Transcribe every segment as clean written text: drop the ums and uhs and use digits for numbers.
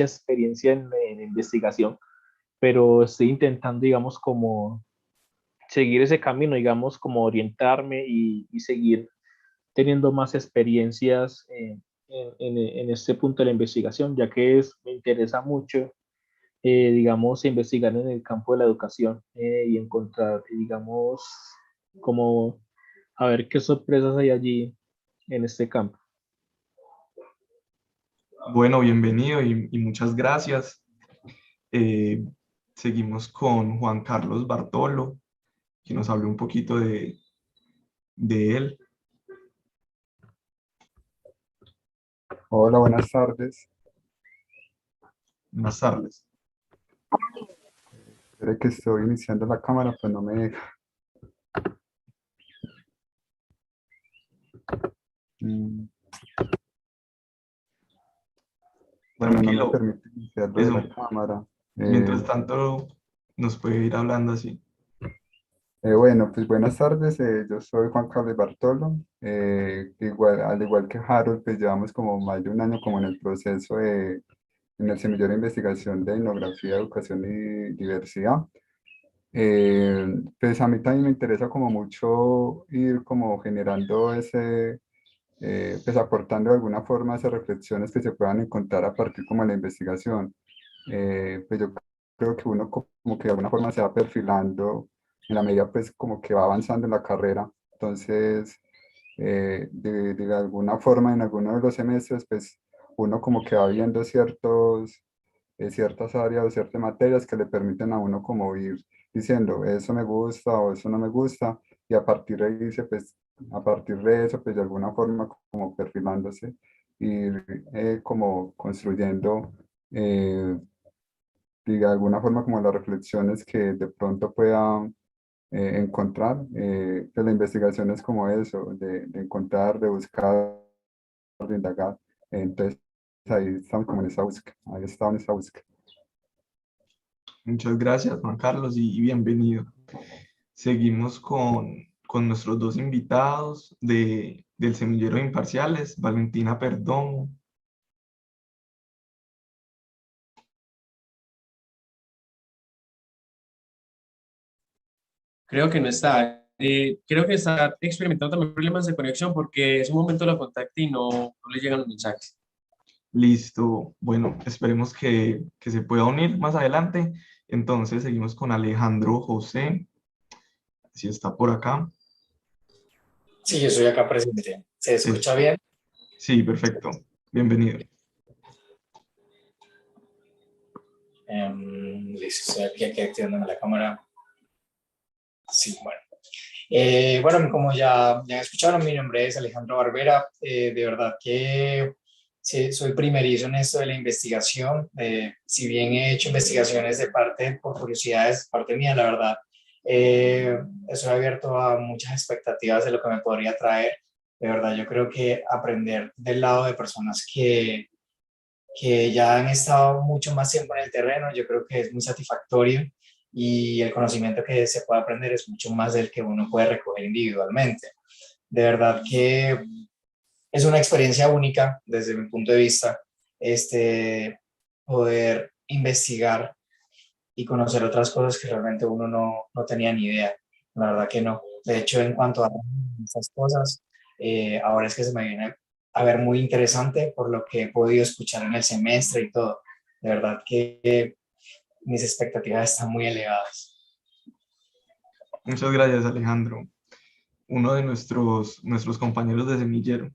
experiencia en investigación, pero estoy intentando, digamos, como seguir ese camino, digamos, como orientarme y seguir teniendo más experiencias en este punto de la investigación, ya que me interesa mucho, digamos, investigar en el campo de la educación y encontrar, digamos, como a ver qué sorpresas hay allí en este campo. Bueno, bienvenido y muchas gracias. Eh, Seguimos con Juan Carlos Bartolo, que nos habló un poquito de él. Hola, buenas tardes. Buenas tardes. Espere que estoy iniciando la cámara, pues no me deja. Mm, Bueno, no me Tranquilo. permite iniciar lo de Eso, la cámara. mientras tanto, nos puede ir hablando así. Bueno, pues buenas tardes. Yo soy Juan Carlos Bartolo. Igual, al igual que Harold, pues llevamos como más de un año como en el proceso en el semillero de investigación de etnografía, educación y diversidad. Pues a mí también me interesa como mucho ir como generando pues aportando de alguna forma esas reflexiones que se puedan encontrar a partir como de la investigación. Pues yo creo que uno como que de alguna forma se va perfilando en la medida pues como que va avanzando en la carrera. Entonces, de alguna forma en alguno de los semestres pues uno como que va viendo ciertas áreas o ciertas materias que le permiten a uno como ir diciendo eso me gusta o eso no me gusta y a partir de ahí dice pues a partir de eso pues de alguna forma como perfilándose y como construyendo de alguna forma como las reflexiones que de pronto pueda encontrar. Pues la investigación es como eso, de encontrar, de buscar, de indagar. Entonces ahí estamos como en esa búsqueda, ahí estamos en esa búsqueda. Muchas gracias, Juan Carlos, y bienvenido. Seguimos con nuestros dos invitados del Semillero de Imparciales, Valentina Perdomo. Creo que no está. Creo que está experimentando también problemas de conexión porque en un momento lo contacté y no le llegan los mensajes. Listo. Bueno, esperemos que se pueda unir más adelante. Entonces seguimos con Alejandro José, si está por acá. Sí, yo soy acá presente. ¿Se escucha Listo. bien? Sí, perfecto. Bienvenido. Listo, estoy aquí activando la cámara. Sí, bueno. Bueno, como ya escucharon, mi nombre es Alejandro Barbera. De verdad que sí, soy primerizo en esto de la investigación. Si bien he hecho investigaciones por curiosidades, parte mía, la verdad, estoy abierto a muchas expectativas de lo que me podría traer. De verdad, yo creo que aprender del lado de personas que ya han estado mucho más tiempo en el terreno, yo creo que es muy satisfactorio y el conocimiento que se puede aprender es mucho más del que uno puede recoger individualmente. De verdad que es una experiencia única desde mi punto de vista, poder investigar y conocer otras cosas que realmente uno no tenía ni idea. La verdad que no. De hecho, en cuanto a estas cosas, ahora es que se me viene a ver muy interesante por lo que he podido escuchar en el semestre y todo. De verdad que mis expectativas están muy elevadas. Muchas gracias, Alejandro. Uno de nuestros compañeros de semillero.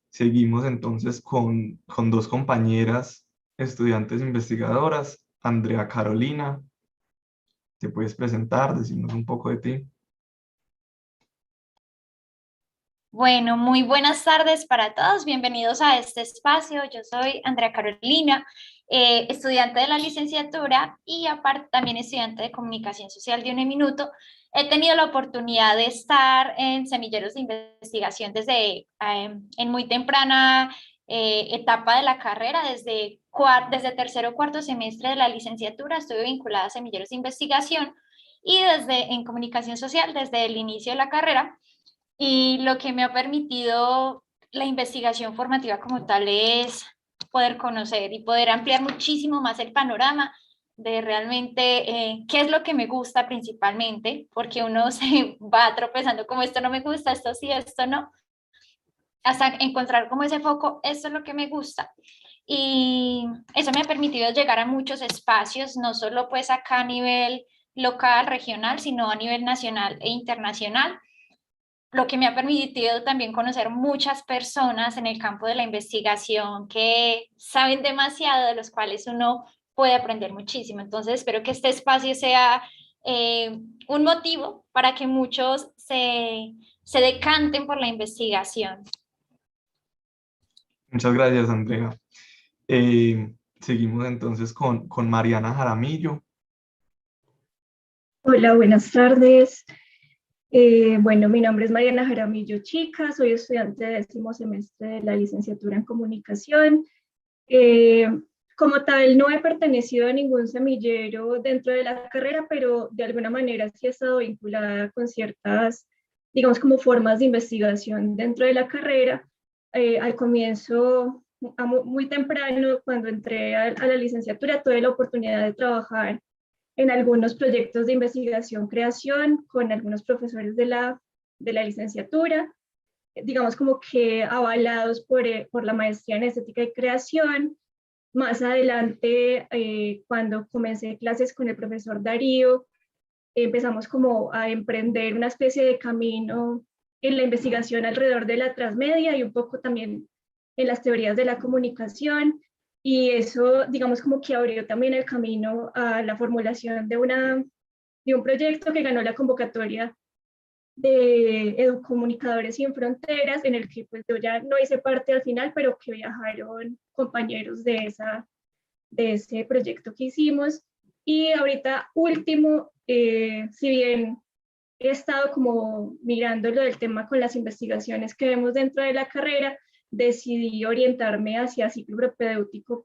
Seguimos entonces con dos compañeras estudiantes investigadoras, Andrea Carolina. ¿Te puedes presentar, decirnos un poco de ti? Bueno, muy buenas tardes para todos. Bienvenidos a este espacio. Yo soy Andrea Carolina, estudiante de la licenciatura y aparte también estudiante de comunicación social de UNEMINUTO. He tenido la oportunidad de estar en semilleros de investigación desde en muy temprana etapa de la carrera, desde tercero o cuarto semestre de la licenciatura. Estuve vinculada a semilleros de investigación y desde en comunicación social desde el inicio de la carrera. Y lo que me ha permitido la investigación formativa como tal es poder conocer y poder ampliar muchísimo más el panorama de realmente qué es lo que me gusta principalmente, porque uno se va tropezando como esto no me gusta, esto sí, esto no, hasta encontrar como ese foco, esto es lo que me gusta. Y eso me ha permitido llegar a muchos espacios, no solo pues acá a nivel local, regional, sino a nivel nacional e internacional, lo que me ha permitido también conocer muchas personas en el campo de la investigación que saben demasiado, de los cuales uno puede aprender muchísimo. Entonces espero que este espacio sea un motivo para que muchos se decanten por la investigación. Muchas gracias, Andrea. Seguimos entonces con Mariana Jaramillo. Hola, buenas tardes. Bueno, mi nombre es Mariana Jaramillo Chica, soy estudiante de 10º semestre de la licenciatura en comunicación. Como tal, no he pertenecido a ningún semillero dentro de la carrera, pero de alguna manera sí he estado vinculada con ciertas, digamos, como formas de investigación dentro de la carrera. Al comienzo, muy temprano, cuando entré a la licenciatura, tuve la oportunidad de trabajar en algunos proyectos de investigación, creación, con algunos profesores de la licenciatura, digamos como que avalados por la maestría en estética y creación. Más adelante, cuando comencé clases con el profesor Darío, empezamos como a emprender una especie de camino en la investigación alrededor de la transmedia y un poco también en las teorías de la comunicación. Y eso, digamos, como que abrió también el camino a la formulación de un proyecto que ganó la convocatoria de Educomunicadores Sin Fronteras, en el que pues yo ya no hice parte al final, pero que viajaron compañeros de ese proyecto que hicimos. Y ahorita último, si bien he estado como mirando lo del tema con las investigaciones que vemos dentro de la carrera, decidí orientarme hacia ciclo propedéutico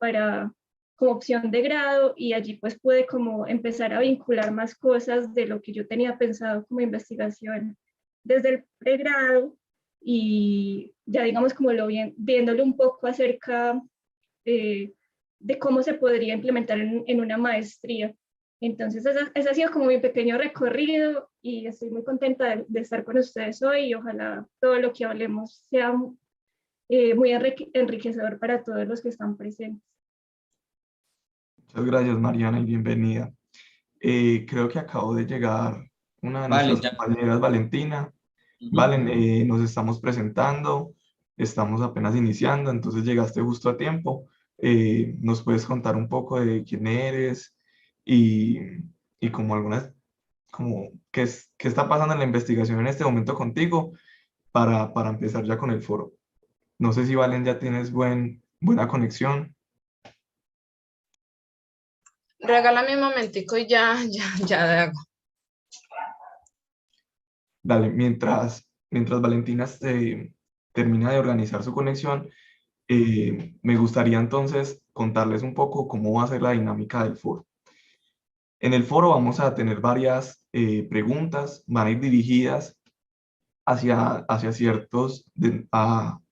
como opción de grado, y allí pues pude como empezar a vincular más cosas de lo que yo tenía pensado como investigación desde el pregrado, y ya digamos como viéndolo un poco acerca de cómo se podría implementar en una maestría. Entonces ese ha sido como mi pequeño recorrido y estoy muy contenta de estar con ustedes hoy, y ojalá todo lo que hablemos sea muy enriquecedor para todos los que están presentes. Muchas gracias, Mariana, y bienvenida. Creo que acabo de llegar una de Vale, nuestras ya. compañeras, Valentina. Ujú. Valen, nos estamos presentando, estamos apenas iniciando, entonces llegaste justo a tiempo. ¿Nos puedes contar un poco de quién eres y, y como como qué está pasando en la investigación en este momento contigo para empezar ya con el foro? No sé si Valen ya tienes buena conexión. Regálame un momentico y ya hago. Dale, mientras Valentina termina de organizar su conexión, me gustaría entonces contarles un poco cómo va a ser la dinámica del foro. En el foro vamos a tener varias preguntas, van a ir dirigidas hacia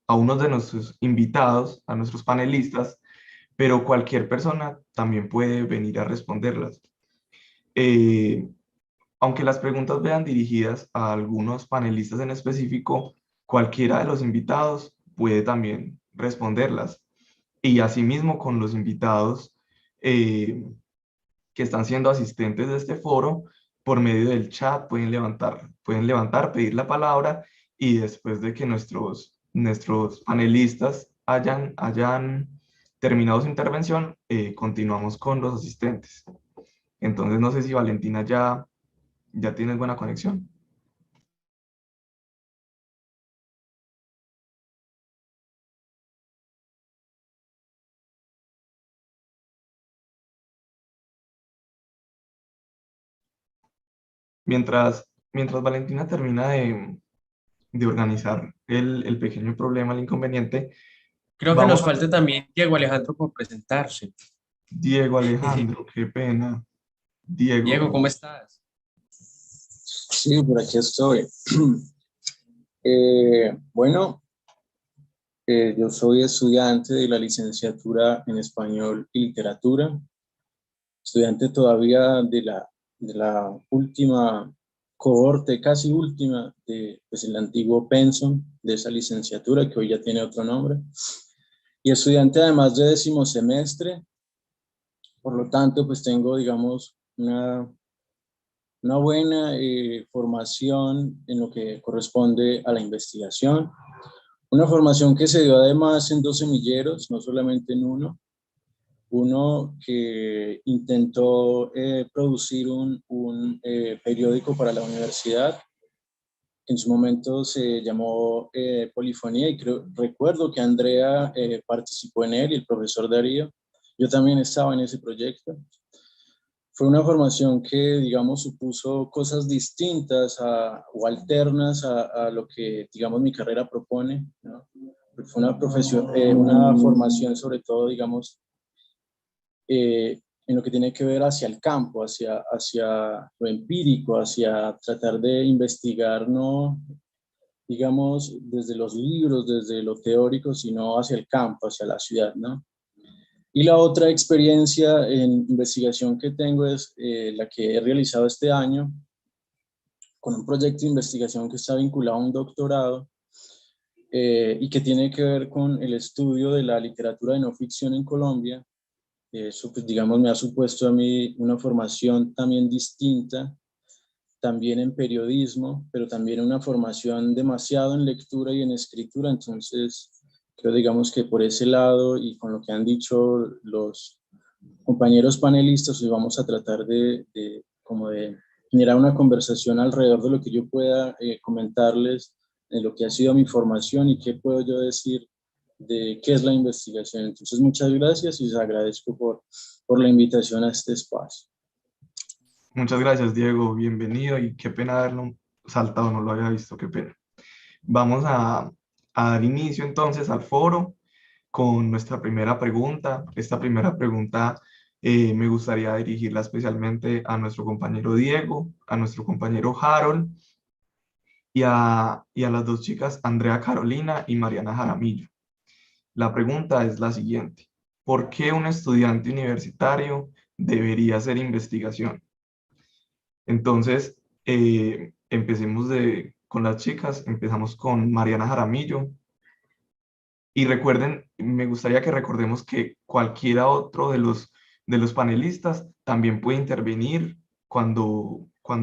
a unos de nuestros invitados, a nuestros panelistas, pero cualquier persona también puede venir a responderlas. Eh, Aunque las preguntas vean dirigidas a algunos panelistas en específico, cualquiera de los invitados puede también responderlas. Y asimismo con los invitados que están siendo asistentes de este foro, por medio del chat pueden levantar, pedir la palabra, y después de que nuestros panelistas hayan terminado su intervención, continuamos con los asistentes. Entonces no sé si Valentina ya tienes buena conexión. Mientras Valentina termina de organizar el pequeño problema, el inconveniente, Creo que nos vamos a falta también Diego Alejandro por presentarse. Diego Alejandro, qué pena. Diego, Diego, ¿cómo estás? Sí, por aquí estoy. Bueno, Yo soy estudiante de la licenciatura en Español y Literatura, estudiante todavía de la última cohorte, casi última, de pues, el antiguo pensum de esa licenciatura, que hoy ya tiene otro nombre, y estudiante además de 10º semestre. Por lo tanto, pues tengo, digamos, una buena formación en lo que corresponde a la investigación. Una formación que se dio además en 2 semilleros, no solamente en uno. Uno que intentó producir un periódico para la universidad, que en su momento se llamó Polifonía, y recuerdo que Andrea participó en él y el profesor Darío. Yo también estaba en ese proyecto. Fue una formación que, digamos, supuso cosas distintas o alternas a lo que, digamos, mi carrera propone, ¿no? Fue una formación sobre todo, digamos, en lo que tiene que ver hacia el campo, hacia lo empírico, hacia tratar de investigar, no, digamos, desde los libros, desde lo teórico, sino hacia el campo, hacia la ciudad, ¿no? Y la otra experiencia en investigación que tengo es la que he realizado este año con un proyecto de investigación que está vinculado a un doctorado y que tiene que ver con el estudio de la literatura de no ficción en Colombia. Eso, pues, digamos, me ha supuesto a mí una formación también distinta, también en periodismo, pero también una formación demasiado en lectura y en escritura. Entonces, creo, digamos, que por ese lado y con lo que han dicho los compañeros panelistas, hoy vamos a tratar como de generar una conversación alrededor de lo que yo pueda comentarles de lo que ha sido mi formación y qué puedo yo decir de qué es la investigación. Entonces, muchas gracias y les agradezco por la invitación a este espacio. Muchas gracias, Diego. Bienvenido y qué pena haberlo saltado, no lo había visto, qué pena. Vamos a dar inicio entonces al foro con nuestra primera pregunta. Esta primera pregunta me gustaría dirigirla especialmente a nuestro compañero Diego, a nuestro compañero Harold y a las 2 chicas, Andrea Carolina y Mariana Jaramillo. La pregunta es la siguiente: ¿por qué un estudiante universitario debería hacer investigación? Entonces, empecemos con las chicas, empezamos con Mariana Jaramillo. Y recuerden, me gustaría que recordemos que cualquiera otro de los panelistas también puede intervenir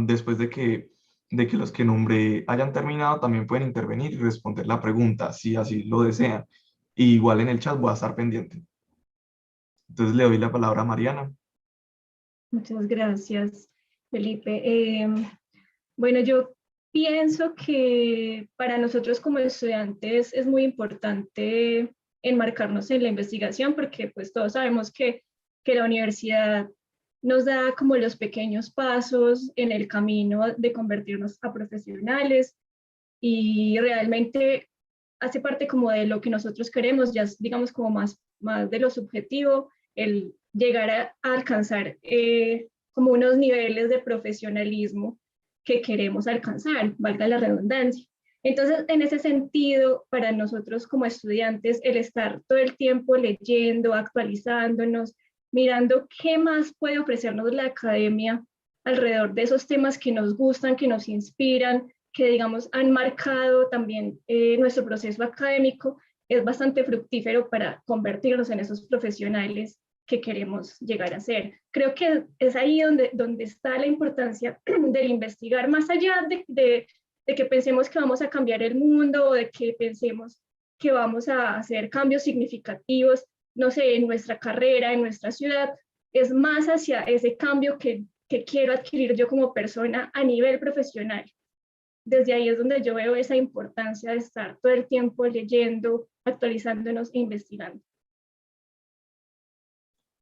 después de que los que nombré hayan terminado, también pueden intervenir y responder la pregunta, si así lo desean. Y igual en el chat voy a estar pendiente. Entonces le doy la palabra a Mariana. Muchas gracias, Felipe. Bueno, yo pienso que para nosotros como estudiantes es muy importante enmarcarnos en la investigación porque pues todos sabemos que la universidad nos da como los pequeños pasos en el camino de convertirnos a profesionales y realmente hace parte como de lo que nosotros queremos, ya digamos como más de lo subjetivo, el llegar a alcanzar como unos niveles de profesionalismo que queremos alcanzar, valga la redundancia. Entonces, en ese sentido, para nosotros como estudiantes, el estar todo el tiempo leyendo, actualizándonos, mirando qué más puede ofrecernos la academia alrededor de esos temas que nos gustan, que nos inspiran, que digamos han marcado también nuestro proceso académico, es bastante fructífero para convertirnos en esos profesionales que queremos llegar a ser. Creo que es ahí donde está la importancia del investigar, más allá de que pensemos que vamos a cambiar el mundo o de que pensemos que vamos a hacer cambios significativos, no sé, en nuestra carrera, en nuestra ciudad, es más hacia ese cambio que quiero adquirir yo como persona a nivel profesional. Desde ahí es donde yo veo esa importancia de estar todo el tiempo leyendo, actualizándonos e investigando.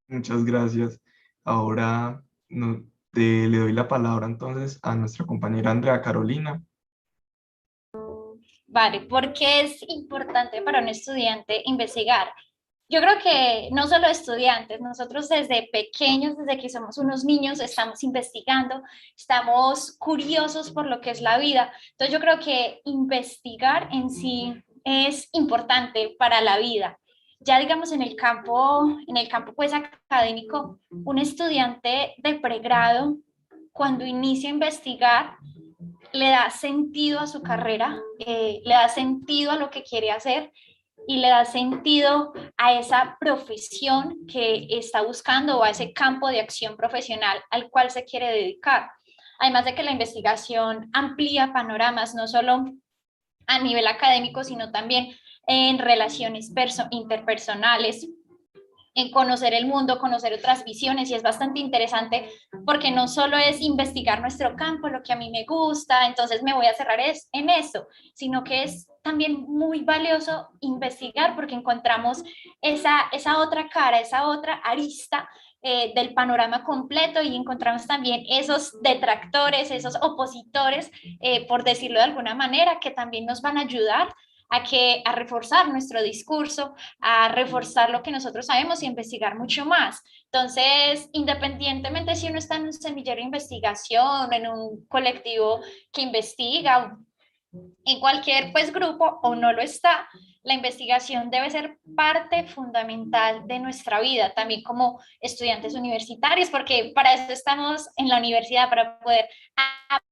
Muchas gracias. Ahora le doy la palabra entonces a nuestra compañera Andrea Carolina. Vale, ¿por qué es importante para un estudiante investigar? Yo creo que no solo estudiantes, nosotros desde pequeños, desde que somos unos niños, estamos investigando, estamos curiosos por lo que es la vida. Entonces yo creo que investigar en sí es importante para la vida. Ya digamos en el campo pues académico, un estudiante de pregrado cuando inicia a investigar le da sentido a su carrera, le da sentido a lo que quiere hacer y le da sentido a esa profesión que está buscando o a ese campo de acción profesional al cual se quiere dedicar. Además de que la investigación amplía panoramas, no solo a nivel académico, sino también en relaciones interpersonales, en conocer el mundo, conocer otras visiones, y es bastante interesante porque no solo es investigar nuestro campo, lo que a mí me gusta, entonces me voy a cerrar en eso, sino que es también muy valioso investigar porque encontramos esa otra cara, esa otra arista del panorama completo, y encontramos también esos detractores, esos opositores, por decirlo de alguna manera, que también nos van a ayudar a reforzar nuestro discurso, a reforzar lo que nosotros sabemos y investigar mucho más. Entonces, independientemente si uno está en un semillero de investigación, en un colectivo que investiga, en cualquier pues grupo o no lo está, la investigación debe ser parte fundamental de nuestra vida, también como estudiantes universitarios, porque para eso estamos en la universidad, para poder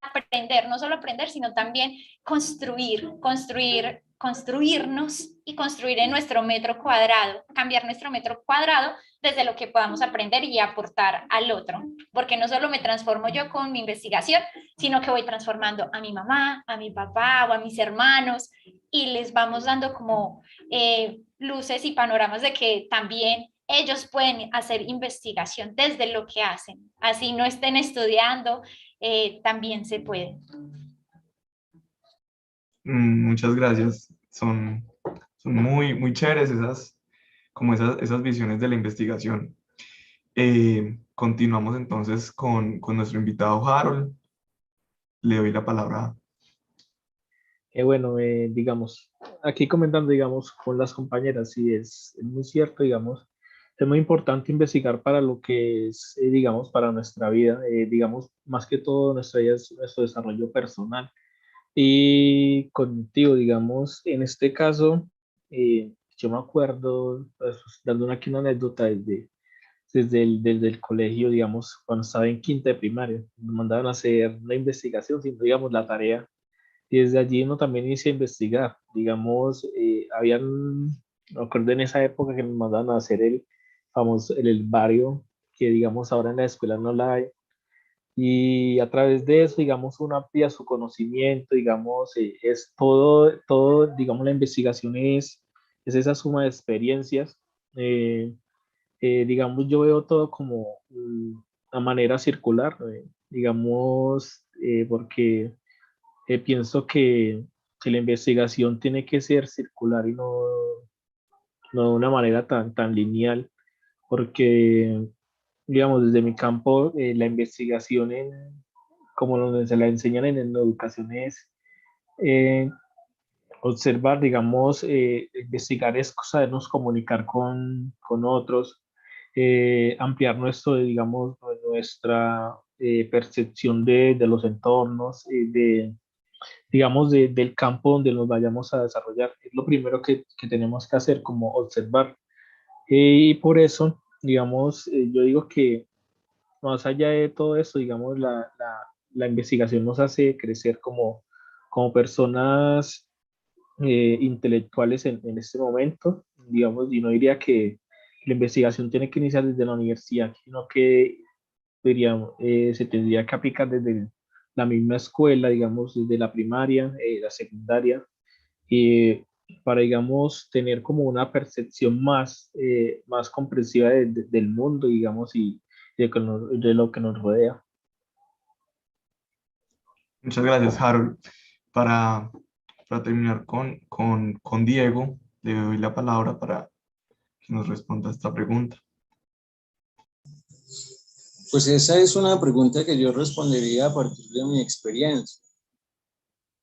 aprender, no solo aprender, sino también construirnos y construir en nuestro metro cuadrado, cambiar nuestro metro cuadrado desde lo que podamos aprender y aportar al otro, porque no solo me transformo yo con mi investigación, sino que voy transformando a mi mamá, a mi papá o a mis hermanos, y les vamos dando como luces y panoramas de que también ellos pueden hacer investigación desde lo que hacen, así no estén estudiando, también se puede. Muchas gracias. Son muy, muy chéveres esas visiones de la investigación. Continuamos entonces con nuestro invitado Harold. Le doy la palabra. Bueno, digamos, aquí comentando, digamos, con las compañeras, sí, es muy cierto, digamos, es muy importante investigar para lo que es, digamos, para nuestra vida, digamos, más que todo nuestra vida es nuestro desarrollo personal y cognitivo, digamos, en este caso, yo me acuerdo, pues, dando aquí una anécdota desde el colegio, digamos, cuando estaba en quinta de primaria, nos mandaban a hacer una investigación, sino, digamos, la tarea, y desde allí uno también inicia a investigar. Digamos, me acuerdo en esa época que nos mandaban a hacer el famoso, el herbario, que digamos ahora en la escuela no la hay, y a través de eso, digamos, uno amplía su conocimiento, digamos, es todo, digamos, la investigación es esa suma de experiencias. eh, digamos, yo veo todo como una manera circular, digamos, porque pienso que la investigación tiene que ser circular y no de una manera tan lineal, porque, digamos, desde mi campo, la investigación, como se la enseñan en la educación, es eh, observar, digamos, investigar es sabernos comunicar con otros, ampliar digamos, nuestra percepción de los entornos, digamos, del campo donde nos vayamos a desarrollar. Es lo primero que tenemos que hacer, como observar. Y por eso, digamos, yo digo que más allá de todo esto, digamos, la investigación nos hace crecer como personas intelectuales en este momento, digamos, y no diría que la investigación tiene que iniciar desde la universidad, sino que se tendría que aplicar desde la misma escuela, digamos, desde la primaria, la secundaria, para, digamos, tener como una percepción más comprensiva del mundo, digamos, y de lo que nos rodea. Muchas gracias, Harold. Para terminar con Diego, le doy la palabra para que nos responda a esta pregunta. Pues esa es una pregunta que yo respondería a partir de mi experiencia,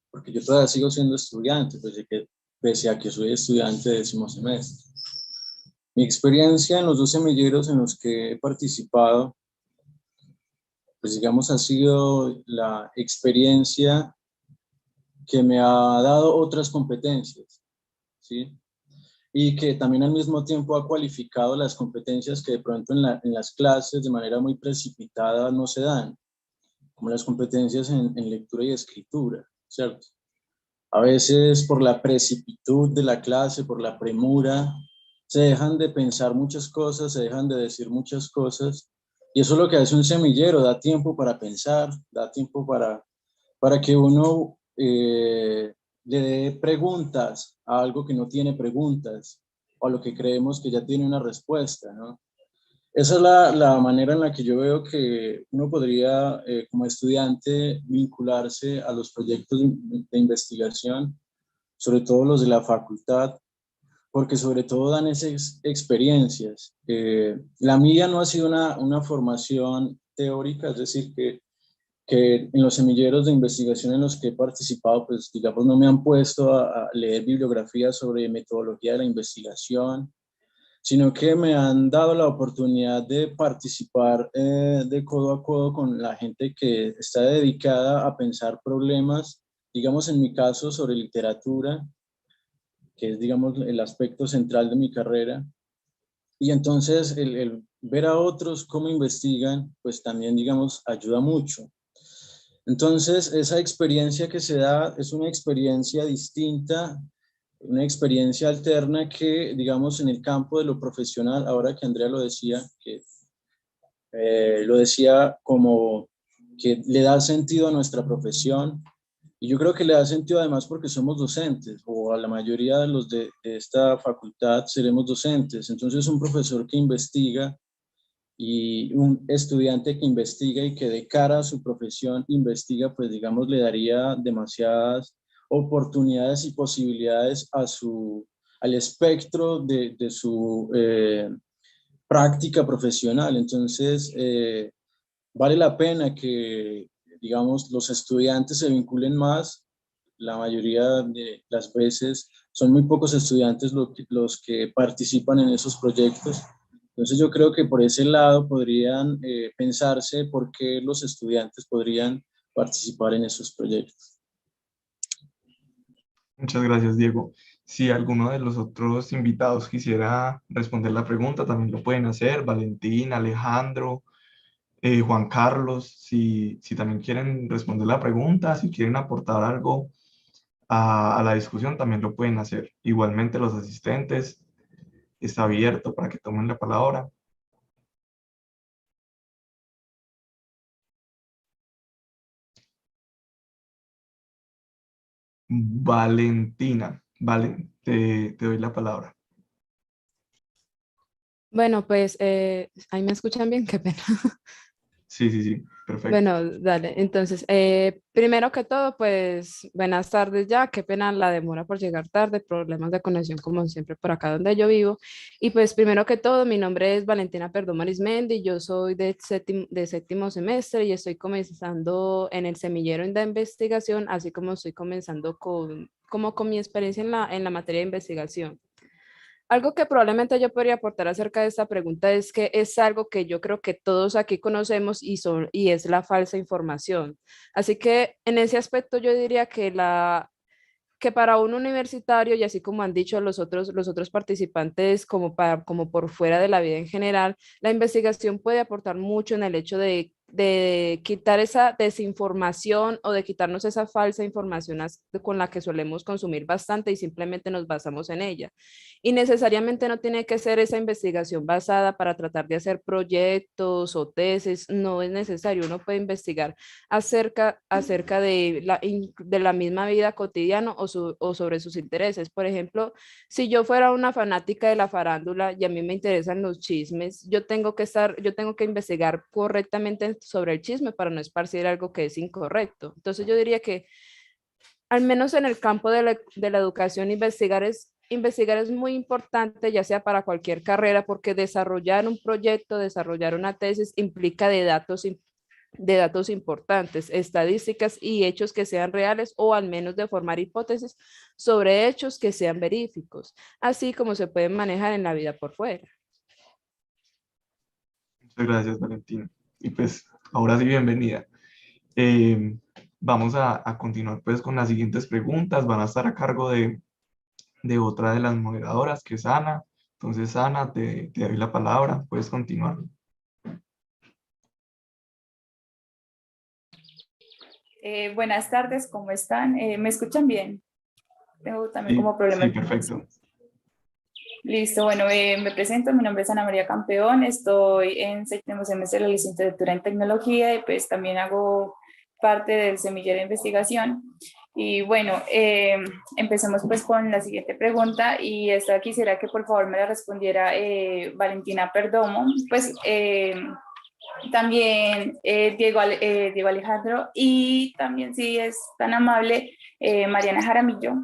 porque yo todavía sigo siendo estudiante, pese a que soy estudiante de 10º semestre. Mi experiencia en los 2 semilleros en los que he participado, pues digamos, ha sido la experiencia que me ha dado otras competencias. ¿sí? Y que también al mismo tiempo ha cualificado las competencias que de pronto en las clases de manera muy precipitada no se dan, como las competencias en lectura y escritura, ¿cierto? A veces por la precipitud de la clase, por la premura, se dejan de pensar muchas cosas, se dejan de decir muchas cosas, y eso es lo que hace un semillero, da tiempo para pensar, da tiempo para que uno le dé preguntas a algo que no tiene preguntas, o a lo que creemos que ya tiene una respuesta, ¿no? Esa es la manera en la que yo veo que uno podría, como estudiante, vincularse a los proyectos de investigación, sobre todo los de la facultad, porque sobre todo dan esas experiencias. La mía no ha sido una formación teórica, es decir, que en los semilleros de investigación en los que he participado, pues digamos, no me han puesto a leer bibliografía sobre metodología de la investigación, sino que me han dado la oportunidad de participar de codo a codo con la gente que está dedicada a pensar problemas, digamos en mi caso sobre literatura, que es digamos el aspecto central de mi carrera. Y entonces el ver a otros cómo investigan, pues también digamos ayuda mucho. Entonces esa experiencia que se da es una experiencia distinta, una experiencia alterna que, digamos, en el campo de lo profesional, ahora que Andrea lo decía, que lo decía como que le da sentido a nuestra profesión, y yo creo que le da sentido además porque somos docentes, o a la mayoría de los de esta facultad seremos docentes. Entonces un profesor que investiga y un estudiante que investiga y que de cara a su profesión investiga, pues digamos le daría demasiadas oportunidades y posibilidades al espectro de su práctica profesional. Entonces, vale la pena que, digamos, los estudiantes se vinculen más. La mayoría de las veces son muy pocos estudiantes los que participan en esos proyectos. Entonces yo creo que por ese lado podrían pensarse por qué los estudiantes podrían participar en esos proyectos. Muchas gracias, Diego. Si alguno de los otros invitados quisiera responder la pregunta, también lo pueden hacer. Valentín, Alejandro, Juan Carlos, si también quieren responder la pregunta, si quieren aportar algo a la discusión, también lo pueden hacer. Igualmente los asistentes, está abierto para que tomen la palabra. Valentina, vale, te doy la palabra. Bueno, pues ahí me escuchan bien, qué pena. Sí, perfecto. Bueno, dale. Entonces, primero que todo, pues buenas tardes ya. Qué pena la demora por llegar tarde, problemas de conexión como siempre por acá donde yo vivo. Y pues primero que todo, mi nombre es Valentina Perdomo Arismendi, yo soy de séptimo semestre y estoy comenzando en el semillero de investigación, así como estoy comenzando con mi experiencia en la materia de investigación. Algo que probablemente yo podría aportar acerca de esta pregunta es que es algo que yo creo que todos aquí conocemos y es la falsa información. Así que en ese aspecto yo diría que para un universitario, y así como han dicho los otros participantes, como por fuera de la vida en general, la investigación puede aportar mucho en el hecho de quitar esa desinformación o de quitarnos esa falsa información con la que solemos consumir bastante y simplemente nos basamos en ella. Y necesariamente no tiene que ser esa investigación basada para tratar de hacer proyectos o tesis, no es necesario, uno puede investigar acerca de la misma vida cotidiana o sobre sus intereses. Por ejemplo, si yo fuera una fanática de la farándula y a mí me interesan los chismes, yo tengo que investigar correctamente sobre el chisme para no esparcir algo que es incorrecto. Entonces yo diría que al menos en el campo de la educación, investigar es muy importante, ya sea para cualquier carrera, porque desarrollar un proyecto, desarrollar una tesis implica de datos importantes, estadísticas y hechos que sean reales o al menos de formar hipótesis sobre hechos que sean verídicos, así como se pueden manejar en la vida por fuera. Muchas gracias, Valentina. Y pues, ahora sí, bienvenida. Vamos a continuar pues con las siguientes preguntas. Van a estar a cargo de de otra de las moderadoras, que es Ana. Entonces, Ana, te doy la palabra, puedes continuar. Buenas tardes, ¿cómo están? ¿Me escuchan bien? Tengo también Sí, como problemas. sí, perfecto. Listo, bueno, me presento, mi nombre es Ana María Campeón, estoy en séptimo semestre de la licenciatura en tecnología y pues también hago parte del semillero de investigación. Y bueno, empecemos pues con la siguiente pregunta y esta quisiera que por favor me la respondiera Valentina Perdomo, pues también Diego Alejandro y también si es tan amable Mariana Jaramillo.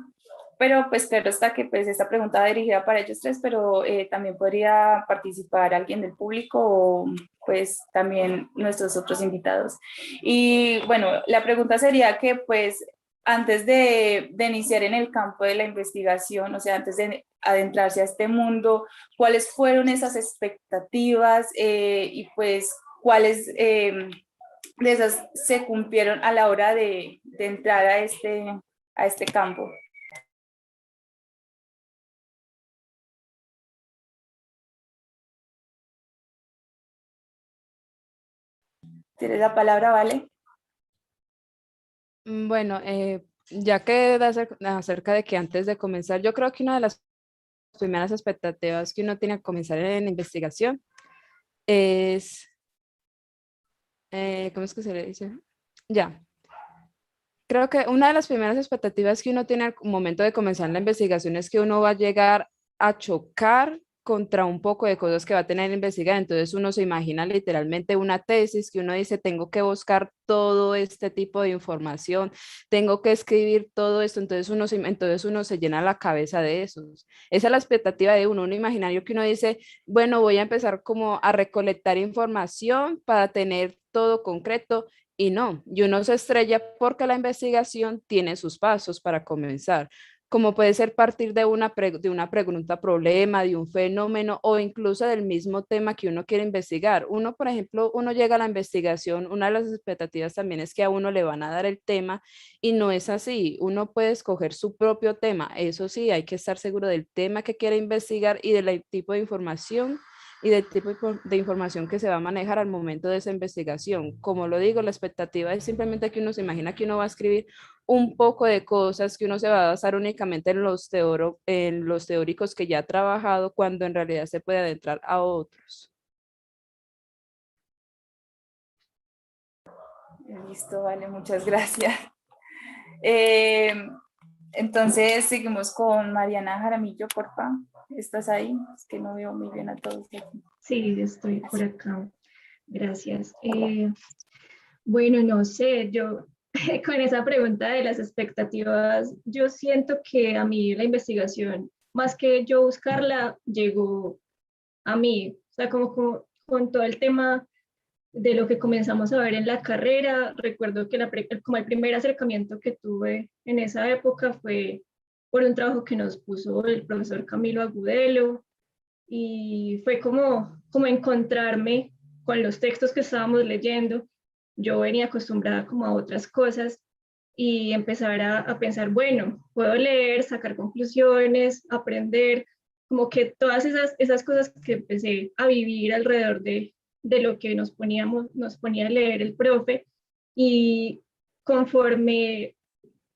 Pero pues claro está que pues esta pregunta va dirigida para ellos tres, pero también podría participar alguien del público o pues también nuestros otros invitados. Y bueno, la pregunta sería que pues antes de iniciar en el campo de la investigación, o sea, antes de adentrarse a este mundo, ¿cuáles fueron esas expectativas y pues cuáles de esas se cumplieron a la hora de entrar a este campo? ¿Tienes la palabra, Vale? Bueno, ya que acerca de que antes de comenzar, yo creo que una de las primeras expectativas que uno tiene al comenzar en la investigación es, ¿cómo es que se le dice? Ya. Creo que una de las primeras expectativas que uno tiene al momento de comenzar la investigación es que uno va a llegar a chocar contra un poco de cosas que va a tener que investigar. Entonces uno se imagina literalmente una tesis que uno dice, tengo que buscar todo este tipo de información, tengo que escribir todo esto. Entonces uno se llena la cabeza de eso. Esa es la expectativa de uno, un imaginario que uno dice, bueno, voy a empezar como a recolectar información para tener todo concreto. Y no, y uno se estrella porque la investigación tiene sus pasos para comenzar, como puede ser partir de de una pregunta problema, de un fenómeno o incluso del mismo tema que uno quiere investigar. Uno, por ejemplo, uno llega a la investigación, una de las expectativas también es que a uno le van a dar el tema y no es así. Uno puede escoger su propio tema. Eso sí, hay que estar seguro del tema que quiere investigar y del tipo de información y del tipo de información que se va a manejar al momento de esa investigación. Como lo digo, la expectativa es simplemente que uno se imagina que uno va a escribir un poco de cosas, que uno se va a basar únicamente en en los teóricos que ya ha trabajado, cuando en realidad se puede adentrar a otros. Listo, vale, muchas gracias. Entonces seguimos con Mariana Jaramillo, porfa. ¿Estás ahí? Es que no veo muy bien a todos aquí. Sí, estoy por acá. Gracias. Bueno, no sé, yo con esa pregunta de las expectativas, yo siento que a mí la investigación, más que yo buscarla, llegó a mí. O sea, como con todo el tema de lo que comenzamos a ver en la carrera, recuerdo que como el primer acercamiento que tuve en esa época fue por un trabajo que nos puso el profesor Camilo Agudelo, y fue como encontrarme con los textos que estábamos leyendo. Yo venía acostumbrada como a otras cosas y empezar a pensar, bueno, puedo leer, sacar conclusiones, aprender, como que todas esas cosas que empecé a vivir alrededor de lo que nos ponía a leer el profe. Y conforme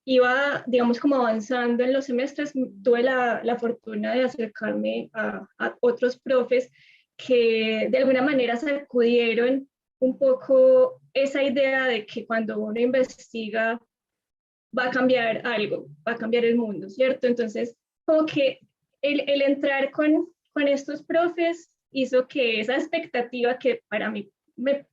iba, digamos, como avanzando en los semestres, tuve la fortuna de acercarme a otros profes que de alguna manera sacudieron un poco esa idea de que cuando uno investiga va a cambiar algo, va a cambiar el mundo, ¿cierto? Entonces, como que el entrar con estos profes hizo que esa expectativa que para mí,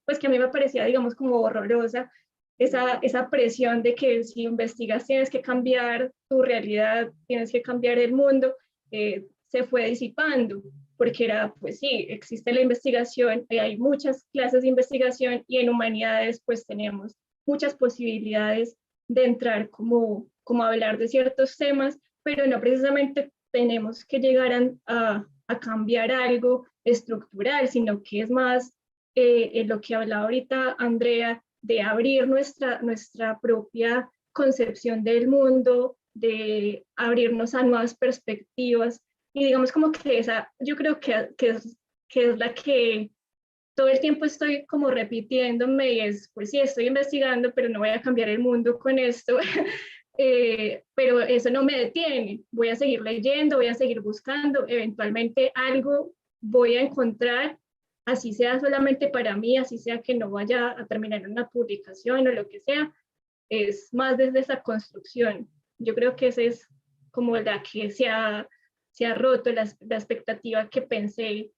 pues que a mí me parecía, digamos, como horrorosa, esa presión de que si investigas tienes que cambiar tu realidad, tienes que cambiar el mundo, se fue disipando, porque era, pues sí, existe la investigación, hay muchas clases de investigación y en humanidades pues tenemos muchas posibilidades de entrar como hablar de ciertos temas, pero no precisamente tenemos que llegar a cambiar algo estructural, sino que es más lo que hablaba ahorita Andrea, de abrir nuestra propia concepción del mundo de abrirnos a nuevas perspectivas. Y digamos como que esa, yo creo que es la que todo el tiempo estoy como repitiéndome y es, pues sí, estoy investigando, pero no voy a cambiar el mundo con esto. Pero eso no me detiene. Voy a seguir leyendo, voy a seguir buscando, eventualmente algo voy a encontrar, así sea solamente para mí, así sea que no vaya a terminar en una publicación o lo que sea, es más desde esa construcción. Yo creo que esa es como la que se ha roto la expectativa que pensé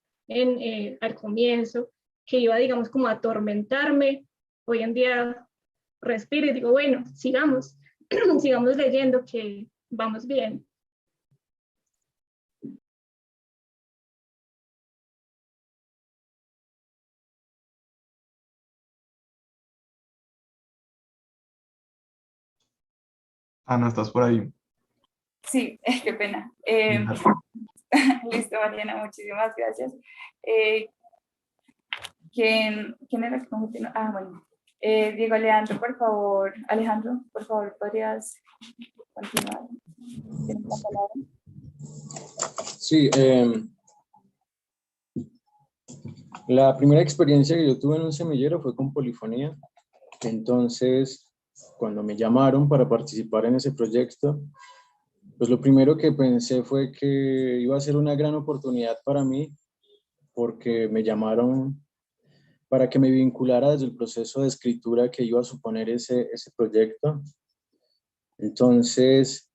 al comienzo, que iba, digamos, como a atormentarme. Hoy en día respiro y digo, bueno, sigamos, sigamos leyendo, que vamos bien. Ana, ¿estás por ahí? Sí, qué pena. Listo, Mariana, muchísimas gracias. ¿Quién era el que continuó? Ah, bueno. Diego Alejandro, por favor, ¿podrías continuar? ¿Tienes la palabra? Sí, la primera experiencia que yo tuve en un semillero fue con polifonía. Entonces, cuando me llamaron para participar en ese proyecto, pues lo primero que pensé fue que iba a ser una gran oportunidad para mí, porque me llamaron para que me vinculara desde el proceso de escritura que iba a suponer ese proyecto. Entonces,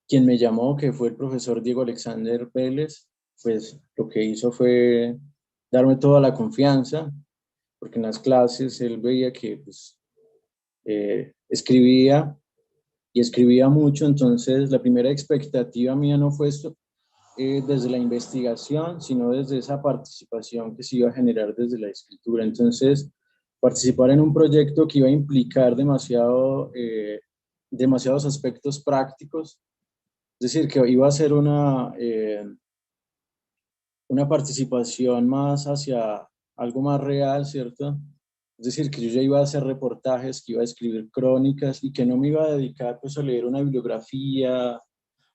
quien me llamó, que fue el profesor Diego Alexander Vélez, pues lo que hizo fue darme toda la confianza, porque en las clases él veía que pues, escribía y escribía mucho. Entonces la primera expectativa mía no fue esto, desde la investigación, sino desde esa participación que se iba a generar desde la escritura. Entonces, participar en un proyecto que iba a implicar demasiados aspectos prácticos, es decir, que iba a ser una participación más hacia algo más real, ¿cierto? Es decir, que yo ya iba a hacer reportajes, que iba a escribir crónicas y que no me iba a dedicar pues a leer una bibliografía,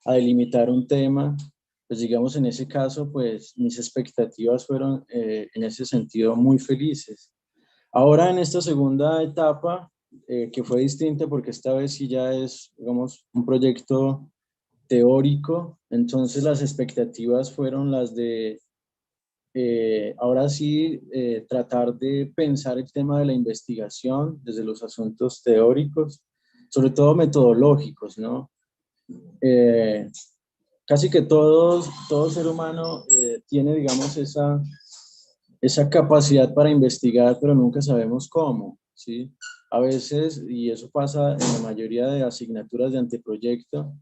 a delimitar un tema. Pues digamos, en ese caso, pues mis expectativas fueron en ese sentido muy felices. Ahora en esta segunda etapa, que fue distinta porque esta vez sí ya es, digamos, un proyecto teórico, entonces las expectativas fueron las de ahora sí, tratar de pensar el tema de la investigación desde los asuntos teóricos, sobre todo metodológicos, ¿no? Casi que todo ser humano tiene, digamos, esa capacidad para investigar, pero nunca sabemos cómo, ¿sí? A veces, y eso pasa en la mayoría de asignaturas de anteproyecto,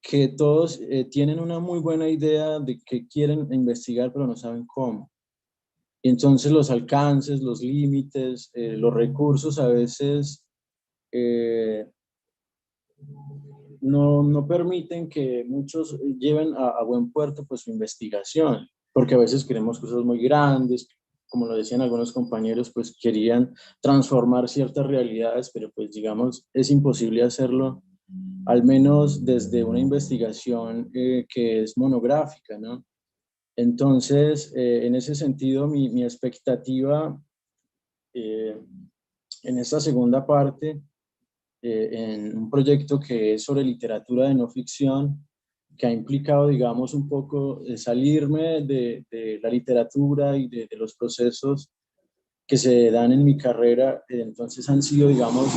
que todos tienen una muy buena idea de que quieren investigar, pero no saben cómo. Y entonces los alcances, los límites, los recursos a veces no permiten que muchos lleven a buen puerto pues su investigación, porque a veces queremos cosas muy grandes, como lo decían algunos compañeros, pues querían transformar ciertas realidades, pero pues digamos es imposible hacerlo, al menos desde una investigación que es monográfica, ¿no? Entonces, en ese sentido, mi expectativa en esta segunda parte, en un proyecto que es sobre literatura de no ficción, que ha implicado, digamos, un poco salirme de la literatura y de los procesos que se dan en mi carrera. Entonces han sido, digamos,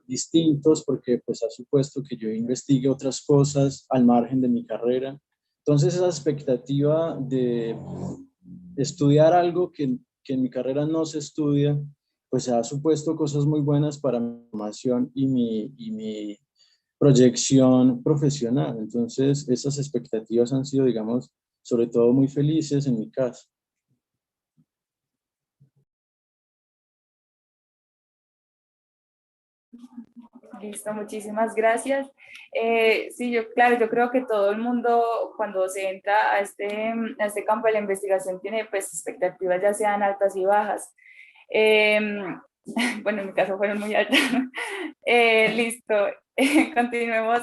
distintos porque pues ha supuesto que yo investigue otras cosas al margen de mi carrera. Entonces esa expectativa de estudiar algo que en mi carrera no se estudia, pues ha supuesto cosas muy buenas para mi formación y mi proyección profesional. Entonces esas expectativas han sido, digamos, sobre todo muy felices en mi caso. Listo, muchísimas gracias. Sí, claro, yo creo que todo el mundo cuando se entra a este campo de la investigación tiene pues expectativas ya sean altas y bajas. Bueno, en mi caso fueron muy altas. Listo, continuemos.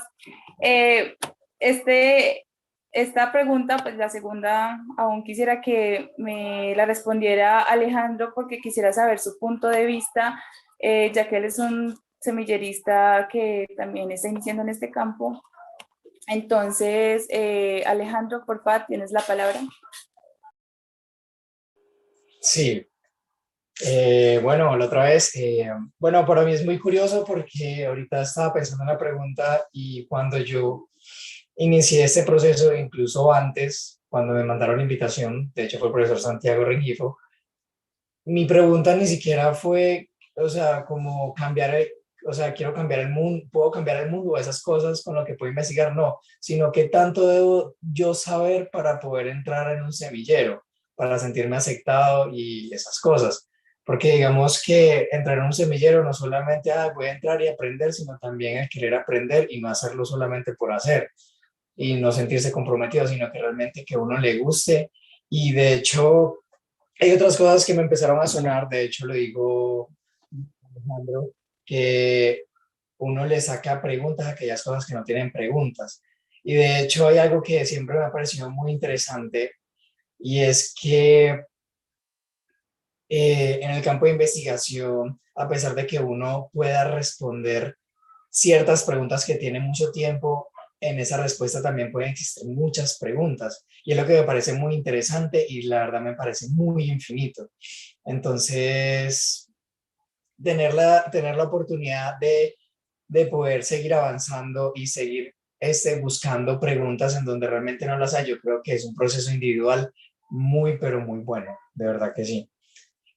Esta pregunta, pues la segunda, aún quisiera que me la respondiera Alejandro, porque quisiera saber su punto de vista, ya que él es un semillerista que también está iniciando en este campo. Entonces, Alejandro, por favor, tienes la palabra. Sí, bueno, la otra vez, bueno, para mí es muy curioso porque ahorita estaba pensando en la pregunta y cuando yo inicié este proceso, incluso antes, cuando me mandaron la invitación, de hecho fue el profesor Santiago Rengifo, mi pregunta ni siquiera fue, o sea, como cambiar, o sea, quiero cambiar el mundo, puedo cambiar el mundo, esas cosas con lo que puedo investigar, no, sino que tanto debo yo saber para poder entrar en un semillero, para sentirme aceptado y esas cosas. Porque digamos que entrar en un semillero no solamente voy a entrar y aprender, sino también el querer aprender y no hacerlo solamente por hacer y no sentirse comprometido, sino que realmente que a uno le guste. Y de hecho, hay otras cosas que me empezaron a sonar, de hecho lo digo, Alejandro, que uno le saca preguntas a aquellas cosas que no tienen preguntas. Y de hecho hay algo que siempre me ha parecido muy interesante y es que en el campo de investigación, a pesar de que uno pueda responder ciertas preguntas que tienen mucho tiempo, en esa respuesta también pueden existir muchas preguntas. Y es lo que me parece muy interesante y la verdad me parece muy infinito. Entonces, tener la oportunidad de poder seguir avanzando y seguir buscando preguntas en donde realmente no las hay, yo creo que es un proceso individual muy, pero muy bueno, de verdad que sí.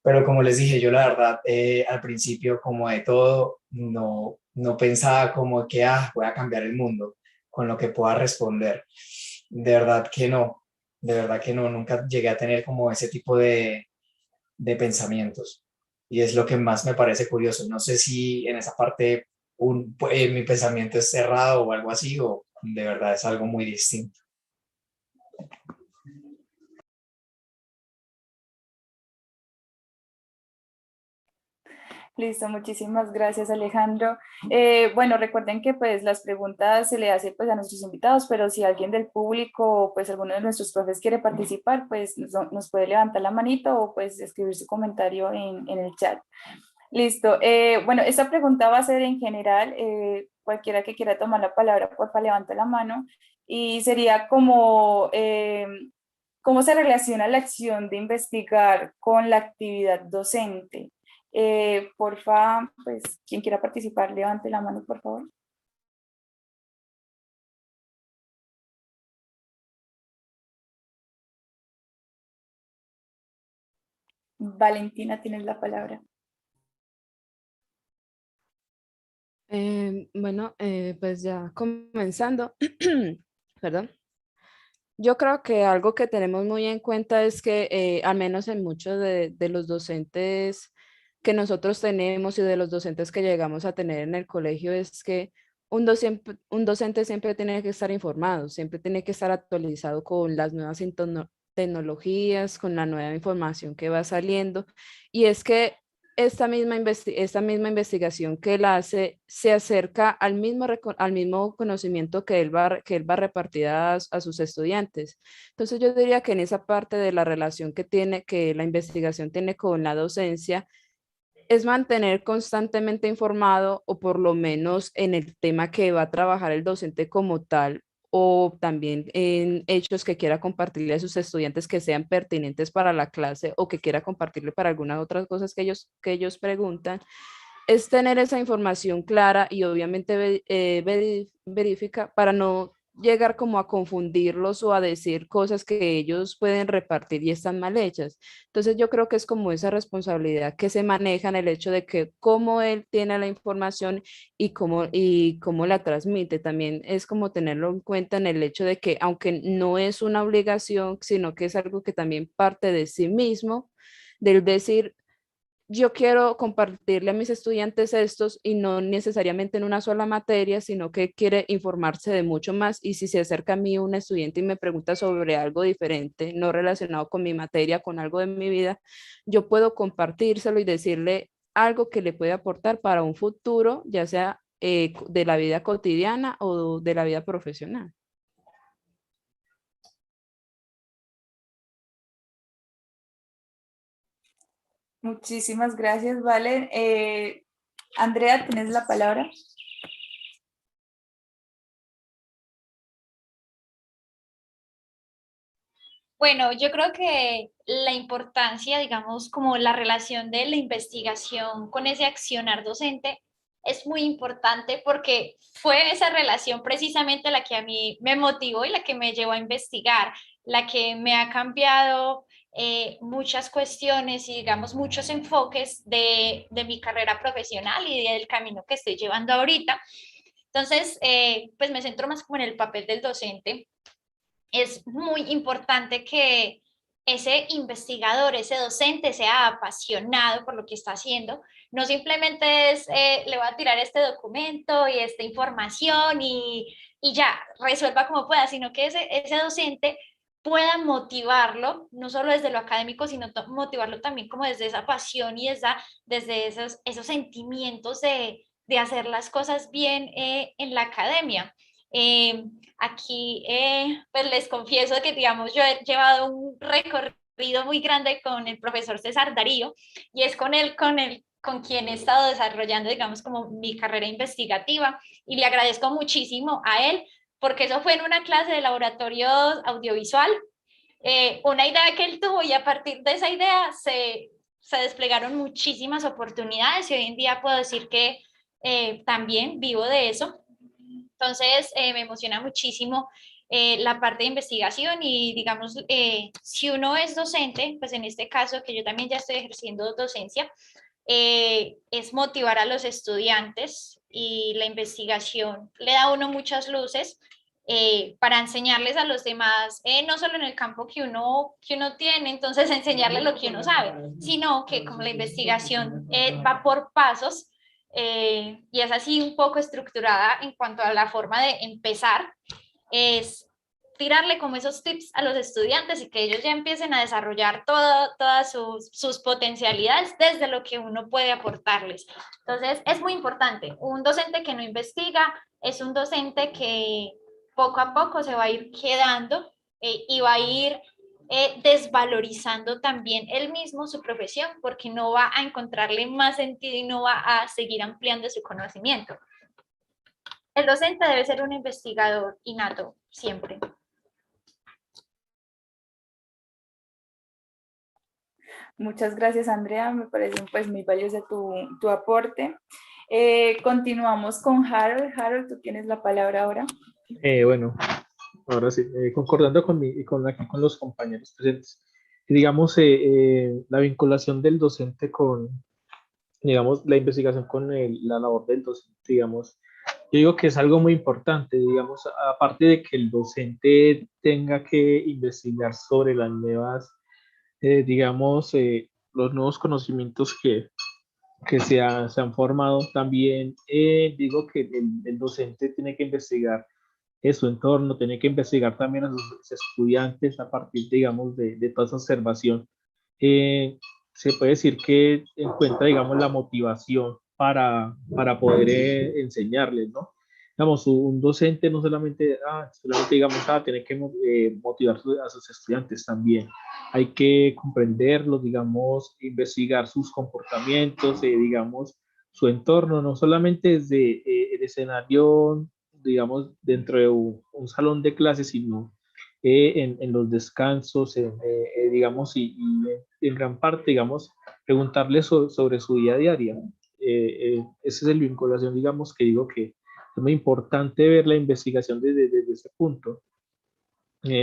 Pero como les dije, yo la verdad, al principio, como de todo, no pensaba como que, voy a cambiar el mundo con lo que pueda responder. De verdad que no, de verdad que no, nunca llegué a tener como ese tipo de pensamientos. Y es lo que más me parece curioso. No sé si en esa parte mi pensamiento es cerrado o algo así, o de verdad es algo muy distinto. Listo, muchísimas gracias Alejandro. Bueno, recuerden que pues las preguntas se le hace pues a nuestros invitados, pero si alguien del público o pues alguno de nuestros profes quiere participar, pues nos puede levantar la manito o pues escribir su comentario en el chat. Listo. Bueno, esta pregunta va a ser en general, cualquiera que quiera tomar la palabra, porfa, levanta la mano. Y sería como, ¿cómo se relaciona la acción de investigar con la actividad docente? Porfa, pues, quien quiera participar, levante la mano, por favor. Valentina, tienes la palabra. Bueno, pues ya comenzando, perdón. Yo creo que algo que tenemos muy en cuenta es que al menos en muchos de los docentes que nosotros tenemos y de los docentes que llegamos a tener en el colegio es que un docente siempre tiene que estar informado, siempre tiene que estar actualizado con las nuevas tecnologías, con la nueva información que va saliendo. Y es que esta misma investigación que él hace se acerca al mismo conocimiento que él va a repartir a sus estudiantes. Entonces yo diría que en esa parte de la relación que la investigación tiene con la docencia, es mantener constantemente informado o por lo menos en el tema que va a trabajar el docente como tal o también en hechos que quiera compartirle a sus estudiantes que sean pertinentes para la clase o que quiera compartirle para algunas otras cosas que ellos preguntan, es tener esa información clara y obviamente verifica para no llegar como a confundirlos o a decir cosas que ellos pueden repartir y están mal hechas. Entonces yo creo que es como esa responsabilidad que se maneja en el hecho de que cómo él tiene la información y cómo la transmite. También es como tenerlo en cuenta en el hecho de que aunque no es una obligación, sino que es algo que también parte de sí mismo, del decir, yo quiero compartirle a mis estudiantes estos y no necesariamente en una sola materia, sino que quiere informarse de mucho más. Y si se acerca a mí un estudiante y me pregunta sobre algo diferente, no relacionado con mi materia, con algo de mi vida, yo puedo compartírselo y decirle algo que le puede aportar para un futuro, ya sea de la vida cotidiana o de la vida profesional. Muchísimas gracias, Vale. Andrea, tienes la palabra. Bueno, yo creo que la importancia, digamos, como la relación de la investigación con ese accionar docente es muy importante porque fue esa relación precisamente la que a mí me motivó y la que me llevó a investigar, la que me ha cambiado muchas cuestiones y, digamos, muchos enfoques de mi carrera profesional y del camino que estoy llevando ahorita. Entonces, pues me centro más como en el papel del docente. Es muy importante que ese investigador, ese docente sea apasionado por lo que está haciendo. No simplemente es, le voy a tirar este documento y esta información y ya, resuelva como pueda, sino que ese docente pueda motivarlo, no solo desde lo académico, sino motivarlo también como desde esa pasión y desde esos sentimientos de hacer las cosas bien en la academia. Eh, Aquí, pues les confieso que, digamos, yo he llevado un recorrido muy grande con el profesor César Darío y es con quien he estado desarrollando, digamos, como mi carrera investigativa y le agradezco muchísimo a él porque eso fue en una clase de laboratorio audiovisual, una idea que él tuvo y a partir de esa idea se desplegaron muchísimas oportunidades y hoy en día puedo decir que también vivo de eso. Entonces, me emociona muchísimo la parte de investigación y, digamos, si uno es docente, pues en este caso, que yo también ya estoy ejerciendo docencia, es motivar a los estudiantes y la investigación le da a uno muchas luces para enseñarles a los demás, no solo en el campo que uno tiene, entonces enseñarles lo que uno sabe, sino que como la investigación va por pasos, y es así un poco estructurada en cuanto a la forma de empezar, es tirarle como esos tips a los estudiantes y que ellos ya empiecen a desarrollar todas sus potencialidades desde lo que uno puede aportarles. Entonces, es muy importante. Un docente que no investiga es un docente que poco a poco se va a ir quedando y va a ir desvalorizando también él mismo su profesión porque no va a encontrarle más sentido y no va a seguir ampliando su conocimiento. El docente debe ser un investigador innato, siempre. Muchas gracias, Andrea. Me parece pues muy valioso tu aporte. Continuamos con Harold. Harold, tú tienes la palabra ahora. Bueno, ahora sí, concordando con los compañeros presentes, digamos, la vinculación del docente con, digamos, la investigación con la labor del docente, digamos, yo digo que es algo muy importante, digamos, aparte de que el docente tenga que investigar sobre las nuevas, digamos, los nuevos conocimientos que se han formado, también digo que el docente tiene que investigar su entorno, tiene que investigar también a sus estudiantes a partir, digamos, de toda esa observación. Se puede decir que encuentra, digamos, la motivación para poder enseñarles, ¿no? Digamos, un docente no solamente, digamos, tiene que motivar a sus estudiantes también. Hay que comprenderlos, digamos, investigar sus comportamientos, digamos, su entorno, no solamente desde el escenario, digamos, dentro de un salón de clases, sino en los descansos, digamos, y en gran parte, digamos, preguntarle sobre su día a día. Esa es la vinculación, digamos, que digo que es muy importante ver la investigación desde ese punto.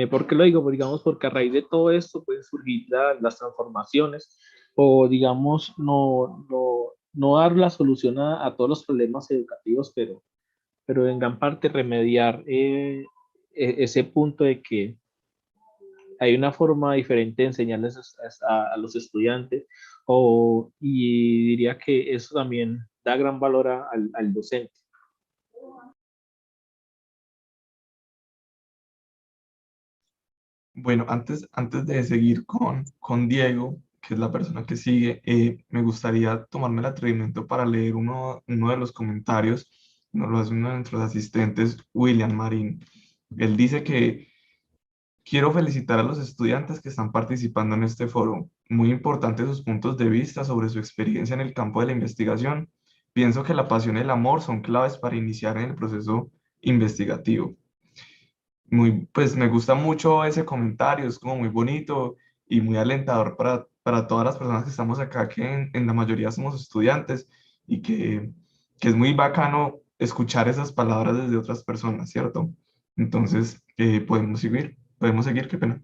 ¿Por qué lo digo? Pues, digamos, porque a raíz de todo esto pueden surgir las transformaciones o, digamos, no dar la solución a todos los problemas educativos, pero en gran parte remediar ese punto de que hay una forma diferente de enseñarles a los estudiantes y diría que eso también da gran valor al docente. Bueno, antes de seguir con Diego, que es la persona que sigue, me gustaría tomarme el atrevimiento para leer uno de los comentarios. Nos lo hace uno de nuestros asistentes, William Marín. Él dice que quiero felicitar a los estudiantes que están participando en este foro. Muy importantes sus puntos de vista sobre su experiencia en el campo de la investigación. Pienso que la pasión y el amor son claves para iniciar en el proceso investigativo. Pues me gusta mucho ese comentario, es como muy bonito y muy alentador para todas las personas que estamos acá, que en la mayoría somos estudiantes y que es muy bacano escuchar esas palabras desde otras personas, ¿cierto? Entonces, podemos seguir, qué pena.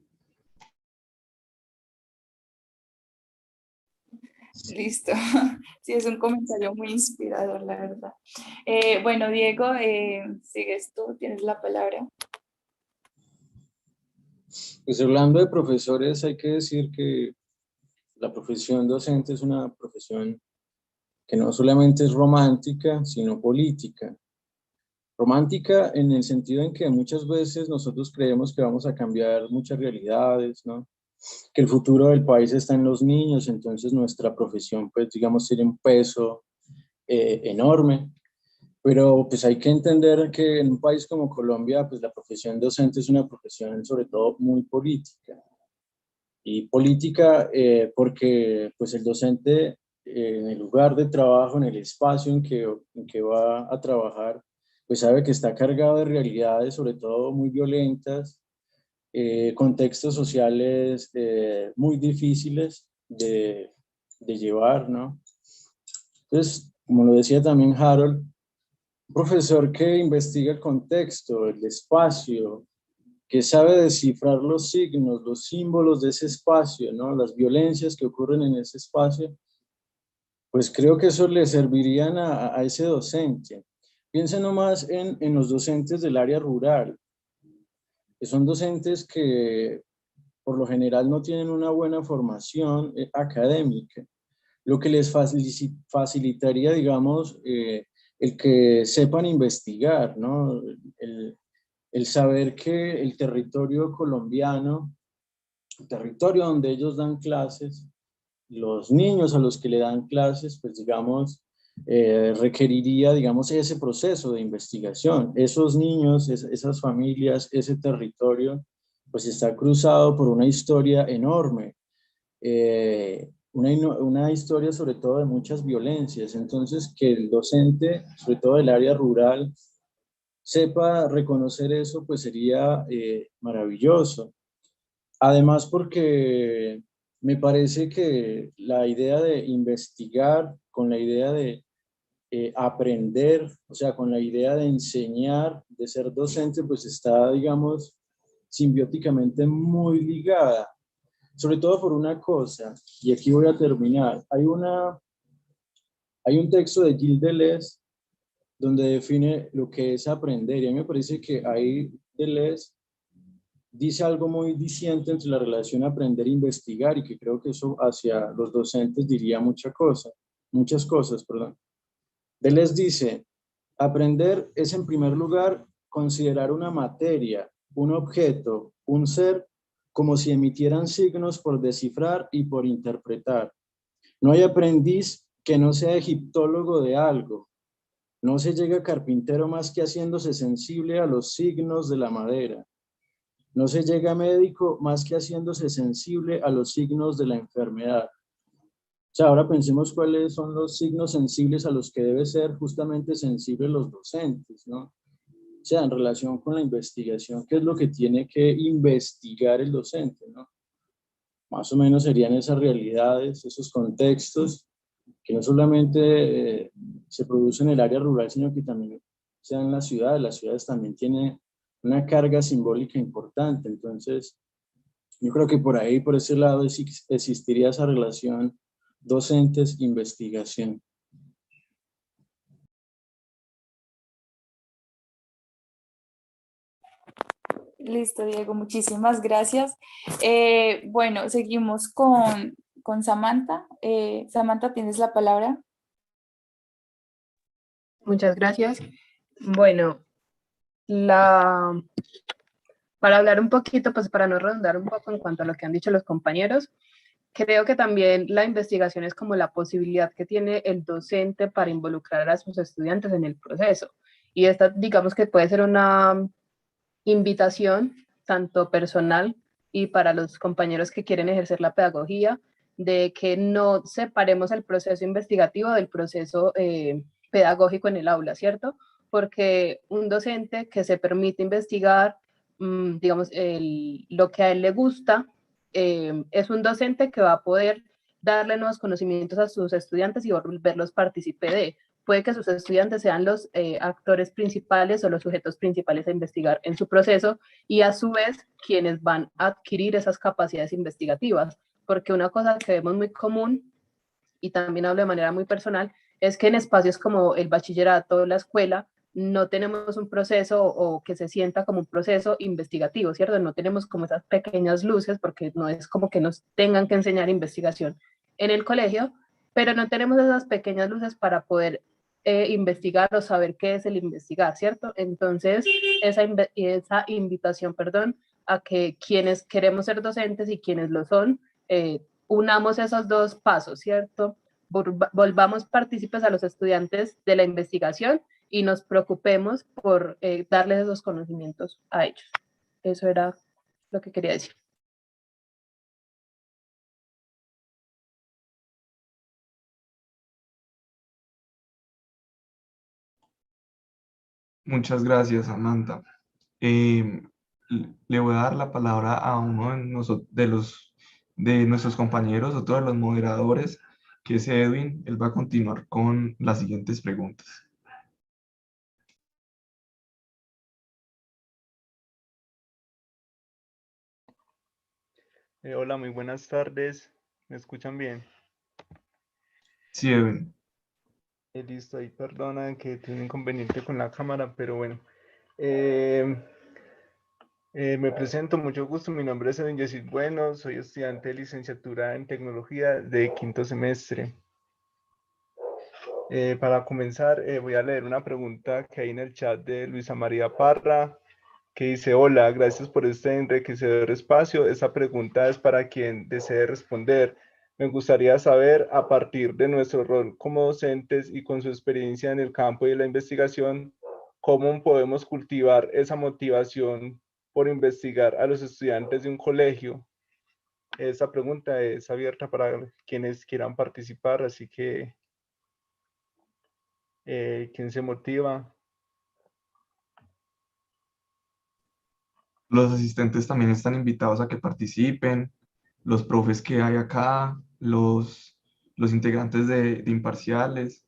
Listo. Sí, es un comentario muy inspirador, la verdad. Bueno, Diego, sigues tú, tienes la palabra. Pues hablando de profesores, hay que decir que la profesión docente es una profesión que no solamente es romántica, sino política. Romántica en el sentido en que muchas veces nosotros creemos que vamos a cambiar muchas realidades, ¿no? Que el futuro del país está en los niños, entonces nuestra profesión, pues digamos, tiene un peso enorme. Pero pues hay que entender que en un país como Colombia, pues la profesión docente es una profesión sobre todo muy política. Y política porque pues el docente en el lugar de trabajo, en el espacio en que va a trabajar, pues sabe que está cargado de realidades, sobre todo muy violentas, contextos sociales muy difíciles de llevar, ¿no? Entonces, como lo decía también Harold, un profesor que investiga el contexto, el espacio, que sabe descifrar los signos, los símbolos de ese espacio, ¿no? Las violencias que ocurren en ese espacio, pues creo que eso le servirían a ese docente. Piensen nomás en los docentes del área rural, que son docentes que por lo general no tienen una buena formación académica, lo que les facilitaría, digamos, el que sepan investigar, ¿no? El saber que el territorio colombiano, el territorio donde ellos dan clases, los niños a los que le dan clases, pues digamos, requeriría, digamos, ese proceso de investigación. Esos niños, esas familias, ese territorio, pues está cruzado por una historia enorme, una historia sobre todo de muchas violencias. Entonces, que el docente, sobre todo del área rural, sepa reconocer eso, pues sería maravilloso. Además, porque me parece que la idea de investigar con la idea de aprender, o sea, con la idea de enseñar, de ser docente, pues está, digamos, simbióticamente muy ligada. Sobre todo por una cosa, y aquí voy a terminar. Hay un texto de Gilles Deleuze donde define lo que es aprender, y a mí me parece que ahí Deleuze dice algo muy diciente entre la relación aprender e investigar, y que creo que eso hacia los docentes diría muchas cosas, perdón. Deleuze dice, aprender es en primer lugar considerar una materia, un objeto, un ser, como si emitieran signos por descifrar y por interpretar. No hay aprendiz que no sea egiptólogo de algo. No se llega carpintero más que haciéndose sensible a los signos de la madera. No se llega médico más que haciéndose sensible a los signos de la enfermedad. O sea, ahora pensemos cuáles son los signos sensibles a los que debe ser justamente sensibles los docentes, ¿no? O sea, en relación con la investigación, ¿qué es lo que tiene que investigar el docente, ¿no? Más o menos serían esas realidades, esos contextos, que no solamente se producen en el área rural, sino que también se dan en las ciudades. Las ciudades también tienen una carga simbólica importante. Entonces, yo creo que por ahí, por ese lado, existiría esa relación docentes-investigación. Listo, Diego, muchísimas gracias. Bueno, seguimos con Samantha. Samantha, tienes la palabra. Muchas gracias. Bueno, para hablar un poquito, pues para no redundar un poco en cuanto a lo que han dicho los compañeros, creo que también la investigación es como la posibilidad que tiene el docente para involucrar a sus estudiantes en el proceso. Y esta, digamos que puede ser una invitación, tanto personal y para los compañeros que quieren ejercer la pedagogía, de que no separemos el proceso investigativo del proceso pedagógico en el aula, ¿cierto? Porque un docente que se permite investigar, digamos, lo que a él le gusta, es un docente que va a poder darle nuevos conocimientos a sus estudiantes y volverlos partícipe de. Puede que sus estudiantes sean los actores principales o los sujetos principales a investigar en su proceso y a su vez quienes van a adquirir esas capacidades investigativas. Porque una cosa que vemos muy común, y también hablo de manera muy personal, es que en espacios como el bachillerato, la escuela, no tenemos un proceso o que se sienta como un proceso investigativo, ¿cierto? No tenemos como esas pequeñas luces, porque no es como que nos tengan que enseñar investigación en el colegio, pero no tenemos esas pequeñas luces para poder investigar o saber qué es el investigar, ¿cierto? Entonces, esa invitación, perdón, a que quienes queremos ser docentes y quienes lo son, unamos esos dos pasos, ¿cierto? Volvamos partícipes a los estudiantes de la investigación y nos preocupemos por darles esos conocimientos a ellos. Eso era lo que quería decir. Muchas gracias, Samantha. Le voy a dar la palabra a uno de nuestros compañeros, otro de los moderadores, que es Edwin. Él va a continuar con las siguientes preguntas. Hola, muy buenas tardes. ¿Me escuchan bien? Sí, Edwin. Listo, ahí perdonan que tengo un inconveniente con la cámara, pero bueno. Me presento, mucho gusto. Mi nombre es Edwin Yesid Bueno, soy estudiante de licenciatura en tecnología de quinto semestre. Para comenzar, voy a leer una pregunta que hay en el chat de Luisa María Parra, que dice: hola, gracias por este enriquecedor espacio. Esta pregunta es para quien desee responder. Me gustaría saber, a partir de nuestro rol como docentes y con su experiencia en el campo de la investigación, cómo podemos cultivar esa motivación por investigar a los estudiantes de un colegio. Esta pregunta es abierta para quienes quieran participar, así que ¿quién se motiva? Los asistentes también están invitados a que participen, los profes que hay acá, los integrantes de imparciales.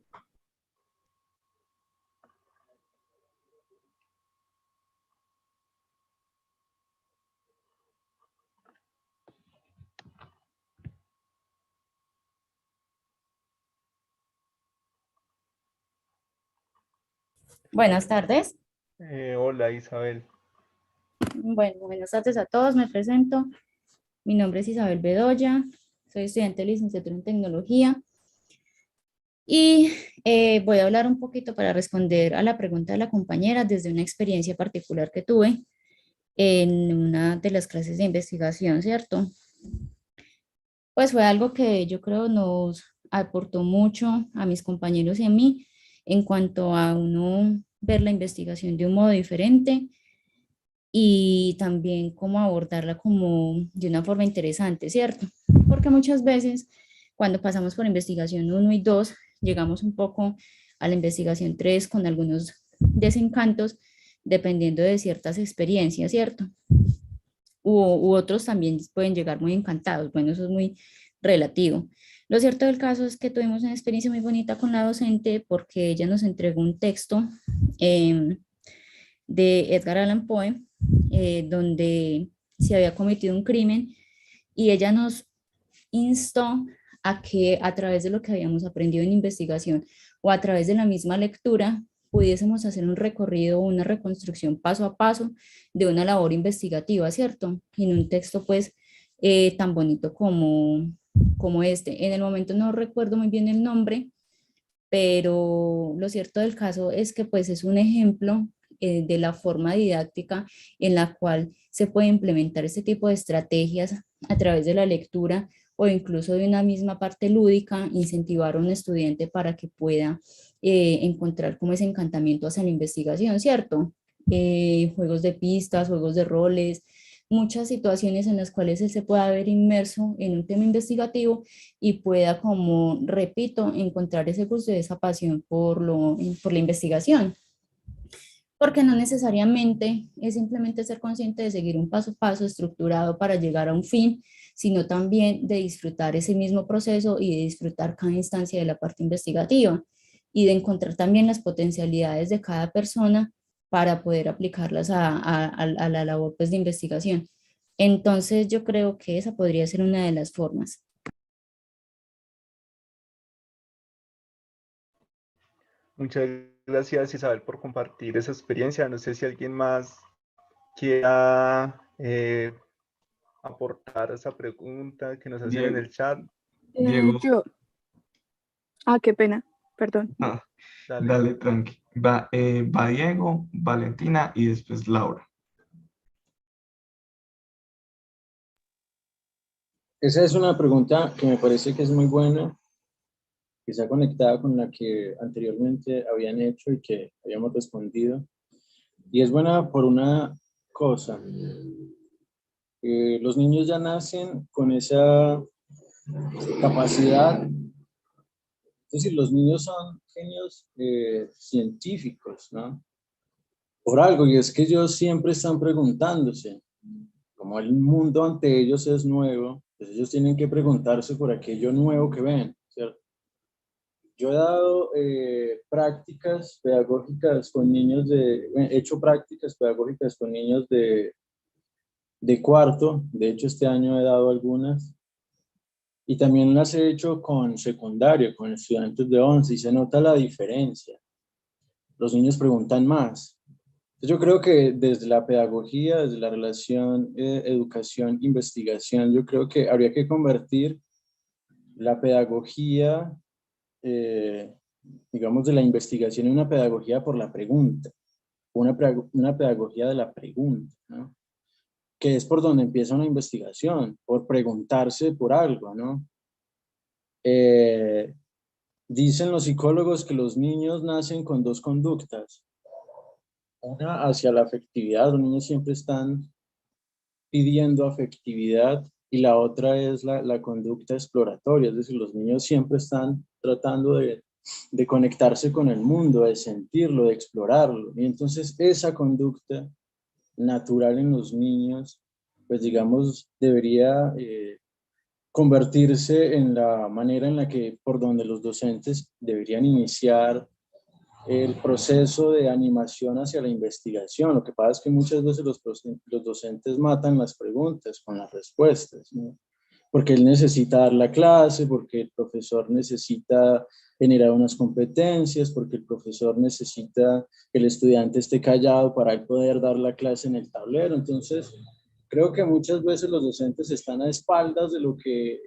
Buenas tardes. Hola, Isabel. Bueno, buenas tardes a todos. Me presento. Mi nombre es Isabel Bedoya. Soy estudiante de licenciatura en tecnología. Y voy a hablar un poquito para responder a la pregunta de la compañera desde una experiencia particular que tuve en una de las clases de investigación, ¿cierto? Pues fue algo que yo creo nos aportó mucho a mis compañeros y a mí en cuanto a uno ver la investigación de un modo diferente y también cómo abordarla como de una forma interesante, ¿cierto? Porque muchas veces cuando pasamos por investigación 1 y 2, llegamos un poco a la investigación 3 con algunos desencantos, dependiendo de ciertas experiencias, ¿cierto? U otros también pueden llegar muy encantados. Bueno, eso es muy relativo. Lo cierto del caso es que tuvimos una experiencia muy bonita con la docente porque ella nos entregó un texto de Edgar Allan Poe, donde se había cometido un crimen y ella nos instó a que a través de lo que habíamos aprendido en investigación o a través de la misma lectura pudiésemos hacer un recorrido, una reconstrucción paso a paso de una labor investigativa, ¿cierto? En un texto pues tan bonito como este. En el momento no recuerdo muy bien el nombre, pero lo cierto del caso es que pues es un ejemplo de la forma didáctica en la cual se puede implementar este tipo de estrategias a través de la lectura o incluso de una misma parte lúdica, incentivar a un estudiante para que pueda encontrar como ese encantamiento hacia la investigación, ¿cierto? Juegos de pistas, juegos de roles, muchas situaciones en las cuales él se pueda ver inmerso en un tema investigativo y pueda, como repito, encontrar ese gusto y esa pasión por la investigación. Porque no necesariamente es simplemente ser consciente de seguir un paso a paso estructurado para llegar a un fin, sino también de disfrutar ese mismo proceso y de disfrutar cada instancia de la parte investigativa y de encontrar también las potencialidades de cada persona para poder aplicarlas a la labor pues, de investigación. Entonces yo creo que esa podría ser una de las formas. Muchas gracias, Isabel, por compartir esa experiencia. No sé si alguien más quiera aportar a esa pregunta que nos hacen en el chat. Diego. Yo. Qué pena, perdón. Dale, tranqui. Va Diego, Valentina y después Laura. Esa es una pregunta que me parece que es muy buena, que está conectada con la que anteriormente habían hecho y que habíamos respondido. Y es buena por una cosa. Los niños ya nacen con esa capacidad. Es decir, los niños son genios científicos, ¿no? Por algo, y es que ellos siempre están preguntándose, como el mundo ante ellos es nuevo, pues ellos tienen que preguntarse por aquello nuevo que ven, ¿cierto? Yo he dado prácticas pedagógicas con niños he hecho prácticas pedagógicas con niños de cuarto, de hecho este año he dado algunas, y también las he hecho con secundaria, con estudiantes de 11, y se nota la diferencia. Los niños preguntan más. Yo creo que desde la pedagogía, desde la relación educación-investigación, yo creo que habría que convertir la pedagogía, digamos, de la investigación en una pedagogía por la pregunta, una pedagogía de la pregunta, ¿no? Que es por donde empieza una investigación, por preguntarse por algo, ¿no? Dicen los psicólogos que los niños nacen con dos conductas. Una hacia la afectividad, los niños siempre están pidiendo afectividad, y la otra es la conducta exploratoria, es decir, los niños siempre están tratando de conectarse con el mundo, de sentirlo, de explorarlo. Y entonces esa conducta natural en los niños, pues digamos, debería convertirse en la manera en la que, por donde los docentes deberían iniciar el proceso de animación hacia la investigación. Lo que pasa es que muchas veces los docentes matan las preguntas con las respuestas, ¿no? Porque él necesita dar la clase, porque el profesor necesita generar unas competencias, porque el profesor necesita que el estudiante esté callado para él poder dar la clase en el tablero. Entonces, creo que muchas veces los docentes están a espaldas de lo que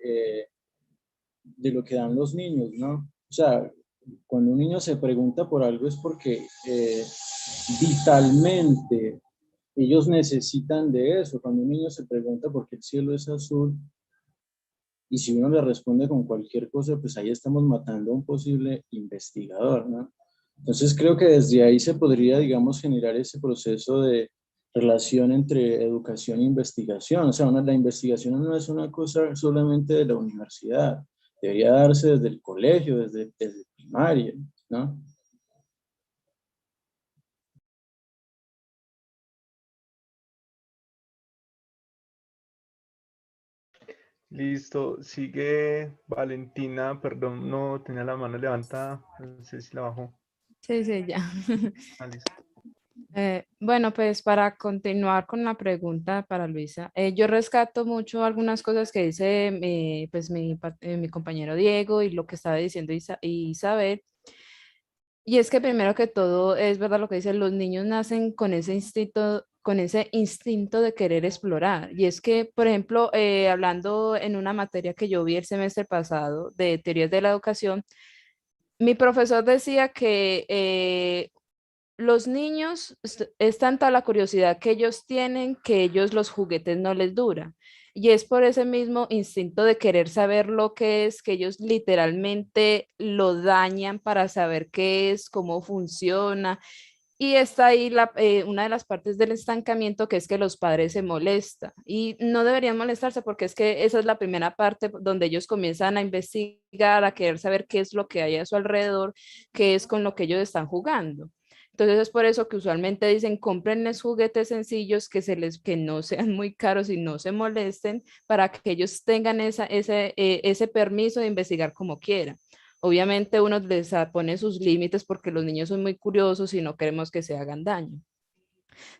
dan los niños, ¿no? O sea, cuando un niño se pregunta por algo es porque vitalmente ellos necesitan de eso. Cuando un niño se pregunta por qué el cielo es azul, y si uno le responde con cualquier cosa, pues ahí estamos matando a un posible investigador, ¿no? Entonces creo que desde ahí se podría, digamos, generar ese proceso de relación entre educación e investigación. O sea, la investigación no es una cosa solamente de la universidad, debería darse desde el colegio, desde primaria, ¿no? Listo, sigue Valentina, perdón, no tenía la mano levantada, no sé si la bajó. Sí, ya. Listo. Bueno, pues para continuar con la pregunta para Luisa, yo rescato mucho algunas cosas que dice pues mi compañero Diego y lo que estaba diciendo Isabel. Y es que primero que todo, es verdad lo que dicen, los niños nacen con ese instinto de querer explorar. Y es que, por ejemplo, hablando en una materia que yo vi el semestre pasado de teorías de la educación, mi profesor decía que los niños es tanta la curiosidad que ellos tienen que ellos los juguetes no les duran. Y es por ese mismo instinto de querer saber lo que es, que ellos literalmente lo dañan para saber qué es, cómo funciona. Y está ahí una de las partes del estancamiento, que es que los padres se molestan y no deberían molestarse, porque es que esa es la primera parte donde ellos comienzan a investigar, a querer saber qué es lo que hay a su alrededor, qué es con lo que ellos están jugando. Entonces es por eso que usualmente dicen, cómprenles juguetes sencillos que no sean muy caros y no se molesten, para que ellos tengan ese permiso de investigar como quieran. Obviamente uno les pone sus límites porque los niños son muy curiosos y no queremos que se hagan daño.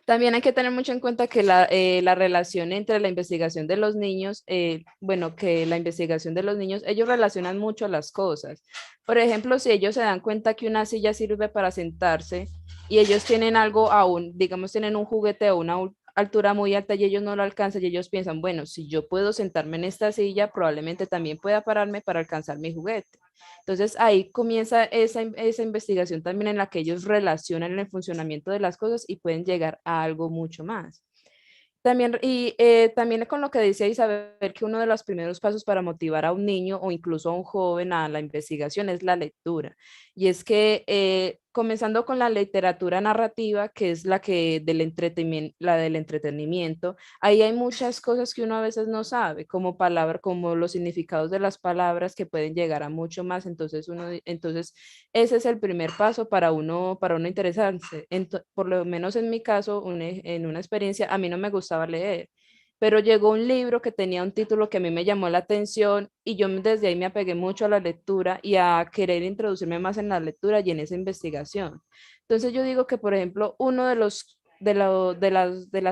También hay que tener mucho en cuenta que la relación entre la investigación de los niños, que la investigación de los niños, ellos relacionan mucho las cosas. Por ejemplo, si ellos se dan cuenta que una silla sirve para sentarse y ellos tienen algo aún, digamos, tienen un juguete a una altura muy alta y ellos no lo alcanzan, y ellos piensan, bueno, si yo puedo sentarme en esta silla, probablemente también pueda pararme para alcanzar mi juguete. Entonces ahí comienza esa investigación también, en la que ellos relacionan el funcionamiento de las cosas y pueden llegar a algo mucho más. También con lo que decía Isabel, que uno de los primeros pasos para motivar a un niño o incluso a un joven a la investigación es la lectura. Y es que comenzando con la literatura narrativa, que es la del entretenimiento, ahí hay muchas cosas que uno a veces no sabe, como los significados de las palabras, que pueden llegar a mucho más. Entonces ese es el primer paso para uno interesarse. Por lo menos en mi caso, en una experiencia, a mí no me gustaba leer, pero llegó un libro que tenía un título que a mí me llamó la atención, y yo desde ahí me apegué mucho a la lectura y a querer introducirme más en la lectura y en esa investigación. Entonces yo digo que, por ejemplo, uno de las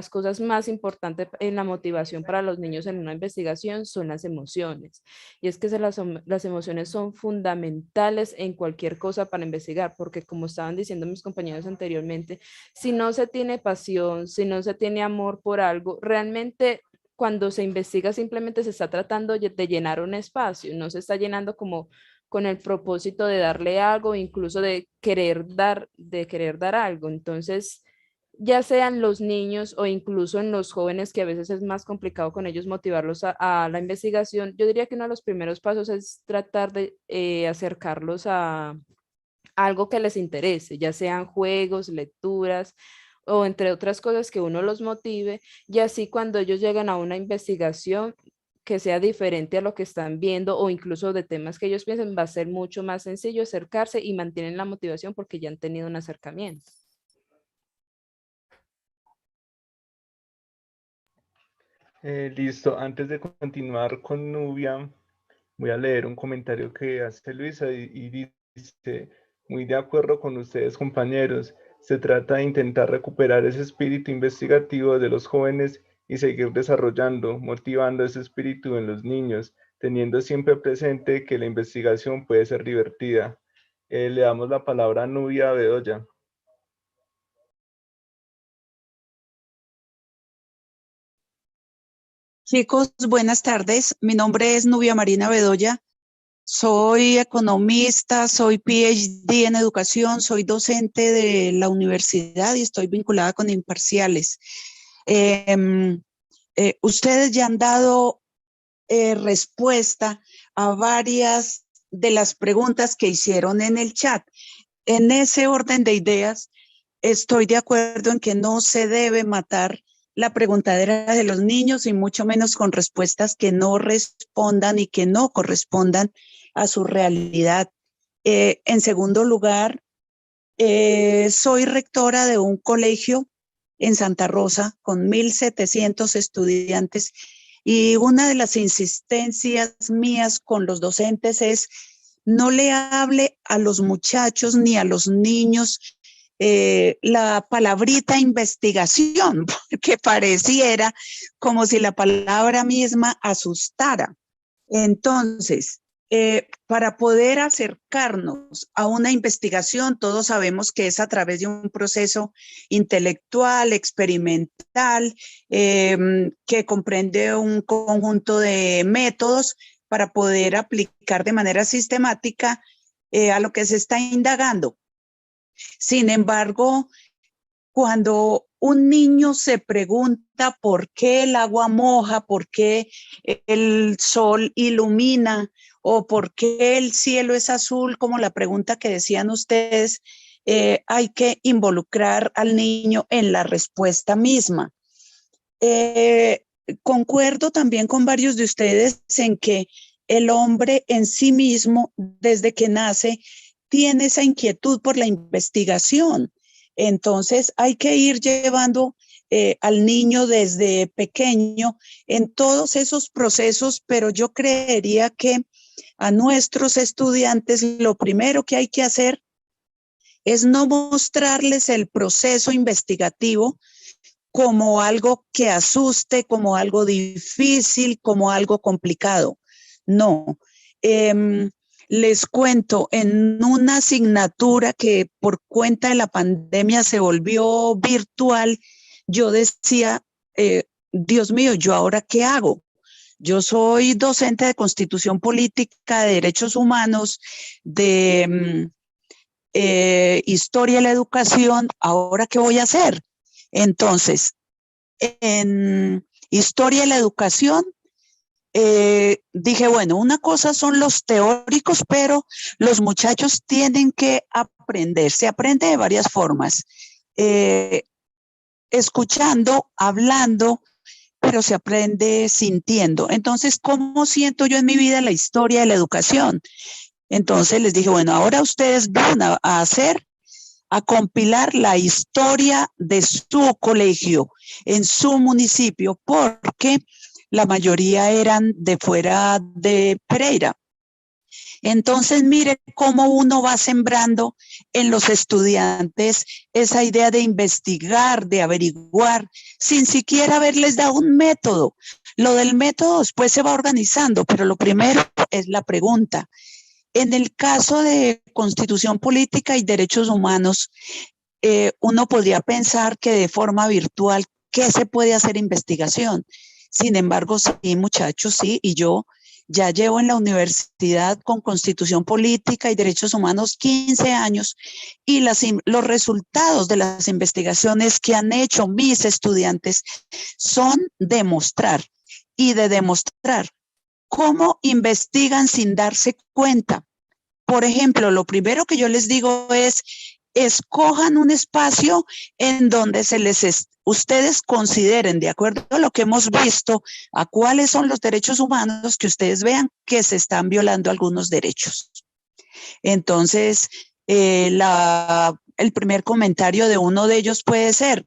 cosas más importantes en la motivación para los niños en una investigación son las emociones. Y es que las emociones son fundamentales en cualquier cosa para investigar, porque como estaban diciendo mis compañeros anteriormente, si no se tiene pasión, si no se tiene amor por algo, realmente cuando se investiga simplemente se está tratando de llenar un espacio, no se está llenando como con el propósito de darle algo, incluso de querer dar algo. Entonces, ya sean los niños o incluso en los jóvenes, que a veces es más complicado con ellos motivarlos a la investigación, yo diría que uno de los primeros pasos es tratar de acercarlos a algo que les interese, ya sean juegos, lecturas o entre otras cosas, que uno los motive, y así cuando ellos llegan a una investigación que sea diferente a lo que están viendo o incluso de temas que ellos piensen, va a ser mucho más sencillo acercarse y mantienen la motivación porque ya han tenido un acercamiento. Listo, antes de continuar con Nubia, voy a leer un comentario que hace Luisa y dice, muy de acuerdo con ustedes, compañeros, se trata de intentar recuperar ese espíritu investigativo de los jóvenes y seguir desarrollando, motivando ese espíritu en los niños, teniendo siempre presente que la investigación puede ser divertida. Le damos la palabra a Nubia Bedoya. Chicos, buenas tardes. Mi nombre es Nubia Marina Bedoya. Soy economista, soy PhD en educación, soy docente de la universidad y estoy vinculada con Imparciales. Ustedes ya han dado respuesta a varias de las preguntas que hicieron en el chat. En ese orden de ideas, estoy de acuerdo en que no se debe matar la preguntadera de los niños y mucho menos con respuestas que no respondan y que no correspondan a su realidad. En segundo lugar, soy rectora de un colegio en Santa Rosa con 1.700 estudiantes y una de las insistencias mías con los docentes es no le hable a los muchachos ni a los niños la palabrita investigación, porque pareciera como si la palabra misma asustara. Entonces, para poder acercarnos a una investigación, todos sabemos que es a través de un proceso intelectual, experimental, que comprende un conjunto de métodos para poder aplicar de manera sistemática a lo que se está indagando. Sin embargo, cuando un niño se pregunta por qué el agua moja, por qué el sol ilumina o por qué el cielo es azul, como la pregunta que decían ustedes, hay que involucrar al niño en la respuesta misma. Concuerdo también con varios de ustedes en que el hombre en sí mismo, desde que nace, tiene esa inquietud por la investigación. Entonces hay que ir llevando al niño desde pequeño en todos esos procesos, pero yo creería que a nuestros estudiantes lo primero que hay que hacer es no mostrarles el proceso investigativo como algo que asuste, como algo difícil, como algo complicado. No. Les cuento, en una asignatura que por cuenta de la pandemia se volvió virtual, yo decía, Dios mío, ¿yo ahora qué hago? Yo soy docente de Constitución Política, de Derechos Humanos, de Historia de la Educación, ¿ahora qué voy a hacer? Entonces, en Historia de la Educación, dije, bueno, una cosa son los teóricos, pero los muchachos tienen que aprender. Se aprende de varias formas. Escuchando, hablando, pero se aprende sintiendo. Entonces, ¿cómo siento yo en mi vida la historia de la educación? Entonces les dije, bueno, ahora ustedes van a compilar la historia de su colegio en su municipio, porque la mayoría eran de fuera de Pereira. Entonces, mire cómo uno va sembrando en los estudiantes esa idea de investigar, de averiguar, sin siquiera haberles dado un método. Lo del método después se va organizando, pero lo primero es la pregunta. En el caso de Constitución Política y Derechos Humanos, uno podría pensar que de forma virtual, ¿qué se puede hacer investigación? Sin embargo, sí, muchachos, sí, y yo ya llevo en la universidad con Constitución Política y Derechos Humanos 15 años y los resultados de las investigaciones que han hecho mis estudiantes son demostrar cómo investigan sin darse cuenta. Por ejemplo, lo primero que yo les digo es, escojan un espacio en donde ustedes consideren, de acuerdo a lo que hemos visto, a cuáles son los derechos humanos, que ustedes vean que se están violando algunos derechos. Entonces, el primer comentario de uno de ellos puede ser,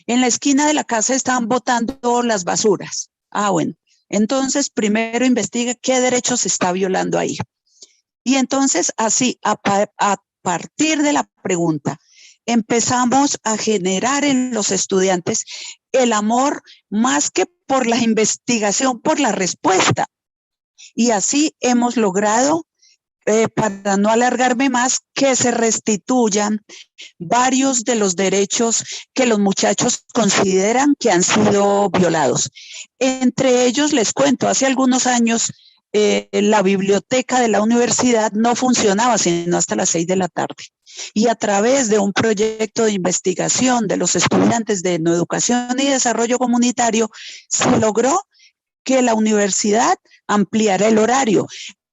en la esquina de la casa están botando las basuras. Ah, bueno, entonces primero investigue qué derechos se está violando ahí. Y entonces así, a partir de la pregunta, empezamos a generar en los estudiantes el amor más que por la investigación, por la respuesta. Y así hemos logrado, para no alargarme más, que se restituyan varios de los derechos que los muchachos consideran que han sido violados. Entre ellos, les cuento, hace algunos años, la biblioteca de la universidad no funcionaba sino hasta las 6 de la tarde. Y a través de un proyecto de investigación de los estudiantes de Educación y Desarrollo Comunitario, se logró que la universidad ampliara el horario.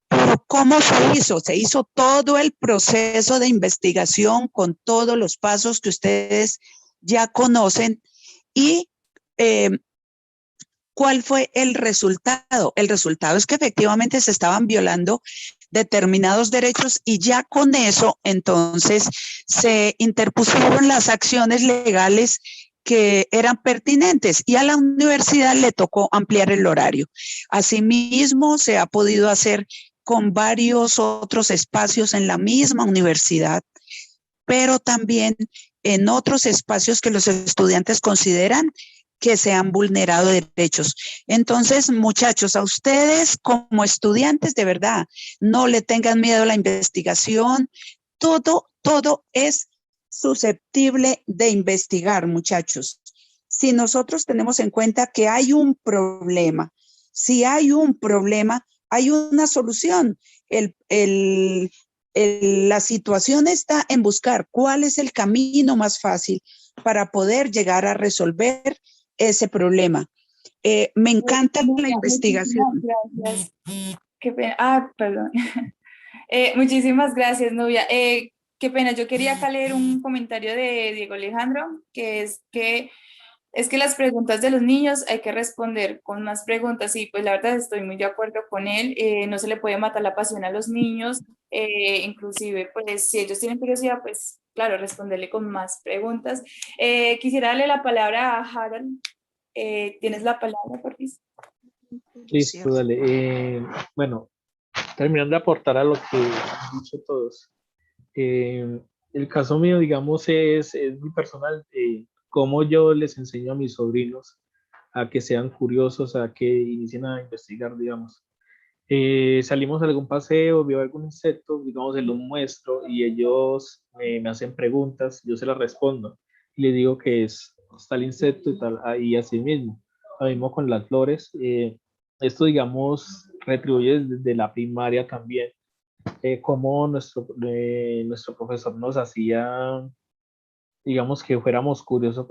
Pero ¿cómo se hizo? Se hizo todo el proceso de investigación con todos los pasos que ustedes ya conocen. Y ¿cuál fue el resultado? El resultado es que efectivamente se estaban violando determinados derechos y ya con eso entonces se interpusieron las acciones legales que eran pertinentes y a la universidad le tocó ampliar el horario. Asimismo, se ha podido hacer con varios otros espacios en la misma universidad, pero también en otros espacios que los estudiantes consideran que se han vulnerado derechos. Entonces, muchachos, a ustedes como estudiantes, de verdad, no le tengan miedo a la investigación. Todo es susceptible de investigar, muchachos. Si nosotros tenemos en cuenta que hay un problema, si hay un problema, hay una solución. La situación está en buscar cuál es el camino más fácil para poder llegar a resolver ese problema. Me encanta la investigación. Muchísimas gracias. Qué pena. Perdón. Muchísimas gracias, Nubia. Qué pena, yo quería acá leer un comentario de Diego Alejandro, que es que las preguntas de los niños hay que responder con más preguntas y pues la verdad estoy muy de acuerdo con él. No se le puede matar la pasión a los niños, inclusive pues si ellos tienen curiosidad, pues claro, responderle con más preguntas. Quisiera darle la palabra a Harold. ¿Tienes la palabra, por favor? Listo, dale. Bueno, terminando de aportar a lo que han dicho todos. El caso mío, digamos, es muy personal. Cómo yo les enseño a mis sobrinos a que sean curiosos, a que inicien a investigar, digamos. Salimos a algún paseo, veo algún insecto, digamos, se los muestro y ellos me hacen preguntas, yo se las respondo y les digo que es tal insecto y tal, y así mismo. Lo mismo con las flores. Esto, digamos, retribuye desde la primaria también, como nuestro profesor nos hacía, digamos, que fuéramos curiosos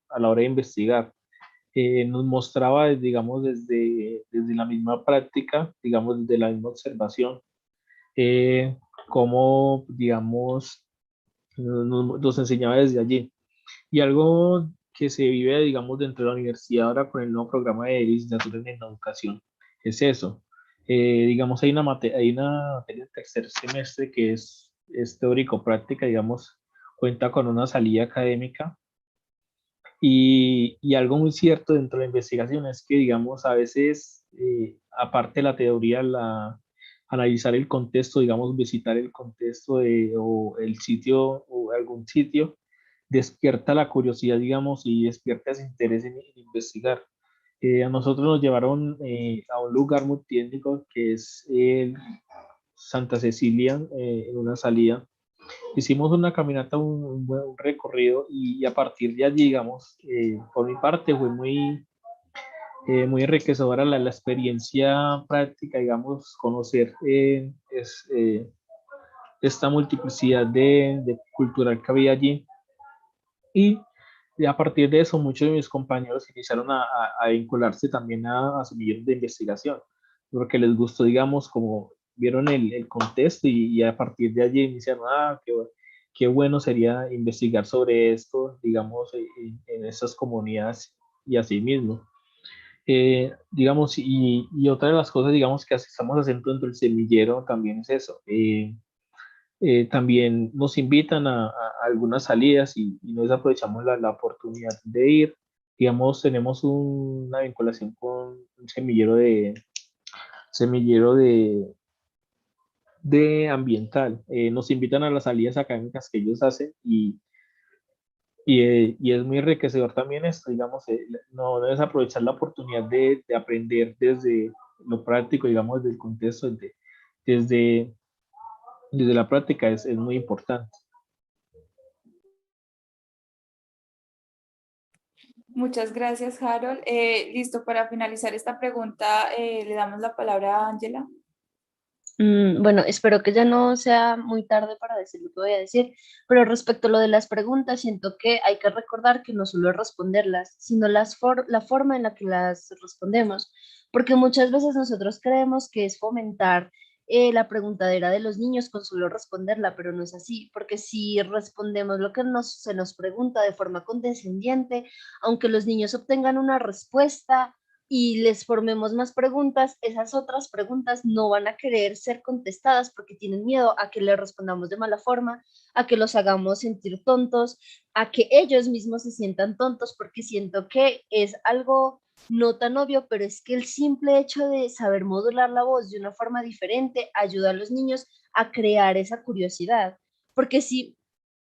a la hora de investigar. Nos mostraba, digamos, desde la misma práctica, digamos, desde la misma observación, eh, cómo, digamos, nos enseñaba desde allí. Y algo que se vive, digamos, dentro de la universidad ahora con el nuevo programa de licenciatura en educación, es eso. Digamos, hay una materia del tercer semestre que es teórico-práctica, digamos, cuenta con una salida académica y algo muy cierto dentro de la investigación es que, digamos, a veces, aparte de la teoría, analizar el contexto, digamos, visitar el contexto o el sitio o algún sitio, despierta la curiosidad, digamos, y despierta ese interés en investigar. A nosotros nos llevaron a un lugar muy técnico que es el Santa Cecilia, en una salida. Hicimos una caminata, un buen recorrido y a partir de allí, digamos, por mi parte fue muy enriquecedora la experiencia práctica, digamos, conocer esta multiplicidad de cultural que había allí. Y a partir de eso, muchos de mis compañeros iniciaron a vincularse también a semilleros de investigación, porque les gustó, digamos, como vieron el contexto y a partir de allí iniciaron, qué bueno sería investigar sobre esto, digamos, en esas comunidades y así mismo. Digamos, y otra de las cosas, digamos, que estamos haciendo dentro del semillero también es eso. También nos invitan a algunas salidas y nos aprovechamos la oportunidad de ir. Digamos, tenemos una vinculación con un semillero de ambiental. Nos invitan a las salidas académicas que ellos hacen y es muy enriquecedor también esto, digamos, no es aprovechar la oportunidad de aprender desde lo práctico, digamos, desde el contexto, desde, desde la práctica es muy importante. Muchas gracias, Harold. Listo, para finalizar esta pregunta, le damos la palabra a Ángela. Bueno, espero que ya no sea muy tarde para decir lo que voy a decir, pero respecto a lo de las preguntas, siento que hay que recordar que no solo es responderlas, sino la forma en la que las respondemos, porque muchas veces nosotros creemos que es fomentar la preguntadera de los niños con solo responderla, pero no es así, porque si respondemos lo que se nos pregunta de forma condescendiente, aunque los niños obtengan una respuesta, y les formemos más preguntas, esas otras preguntas no van a querer ser contestadas porque tienen miedo a que les respondamos de mala forma, a que los hagamos sentir tontos, a que ellos mismos se sientan tontos, porque siento que es algo no tan obvio, pero es que el simple hecho de saber modular la voz de una forma diferente ayuda a los niños a crear esa curiosidad. Porque si,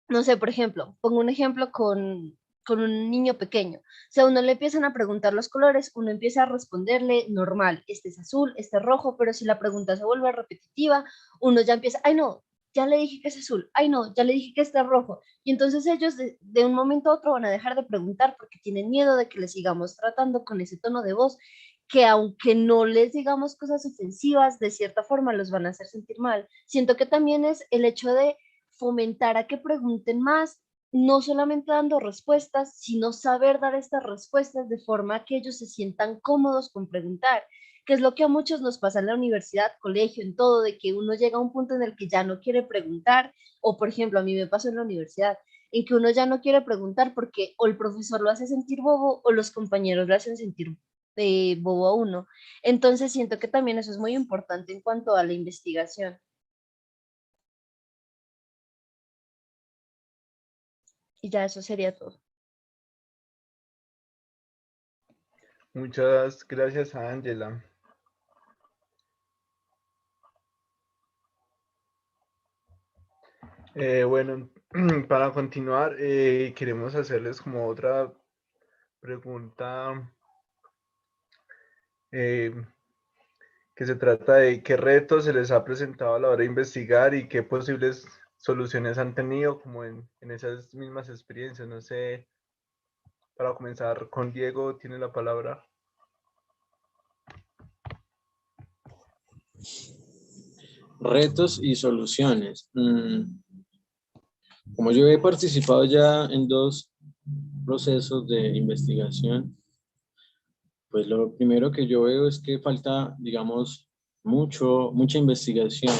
no sé, por ejemplo, pongo un ejemplo con un niño pequeño. O sea, uno le empiezan a preguntar los colores, uno empieza a responderle normal, este es azul, este es rojo, pero si la pregunta se vuelve repetitiva, uno ya empieza, ay no, ya le dije que es azul, ay no, ya le dije que este es rojo. Y entonces ellos de un momento a otro van a dejar de preguntar porque tienen miedo de que les sigamos tratando con ese tono de voz que aunque no les digamos cosas ofensivas, de cierta forma los van a hacer sentir mal. Siento que también es el hecho de fomentar a que pregunten más, no solamente dando respuestas, sino saber dar estas respuestas de forma que ellos se sientan cómodos con preguntar, que es lo que a muchos nos pasa en la universidad, colegio, en todo, de que uno llega a un punto en el que ya no quiere preguntar, o por ejemplo, a mí me pasó en la universidad, en que uno ya no quiere preguntar porque o el profesor lo hace sentir bobo o los compañeros lo hacen sentir bobo a uno. Entonces siento que también eso es muy importante en cuanto a la investigación. Y ya eso sería todo. Muchas gracias a Ángela. Bueno, para continuar, queremos hacerles como otra pregunta que se trata de qué retos se les ha presentado a la hora de investigar y qué posibles soluciones han tenido como en esas mismas experiencias. No sé, para comenzar con Diego, tiene la palabra. Retos y soluciones. Como yo he participado ya en 2 procesos de investigación, pues lo primero que yo veo es que falta, digamos, mucha investigación,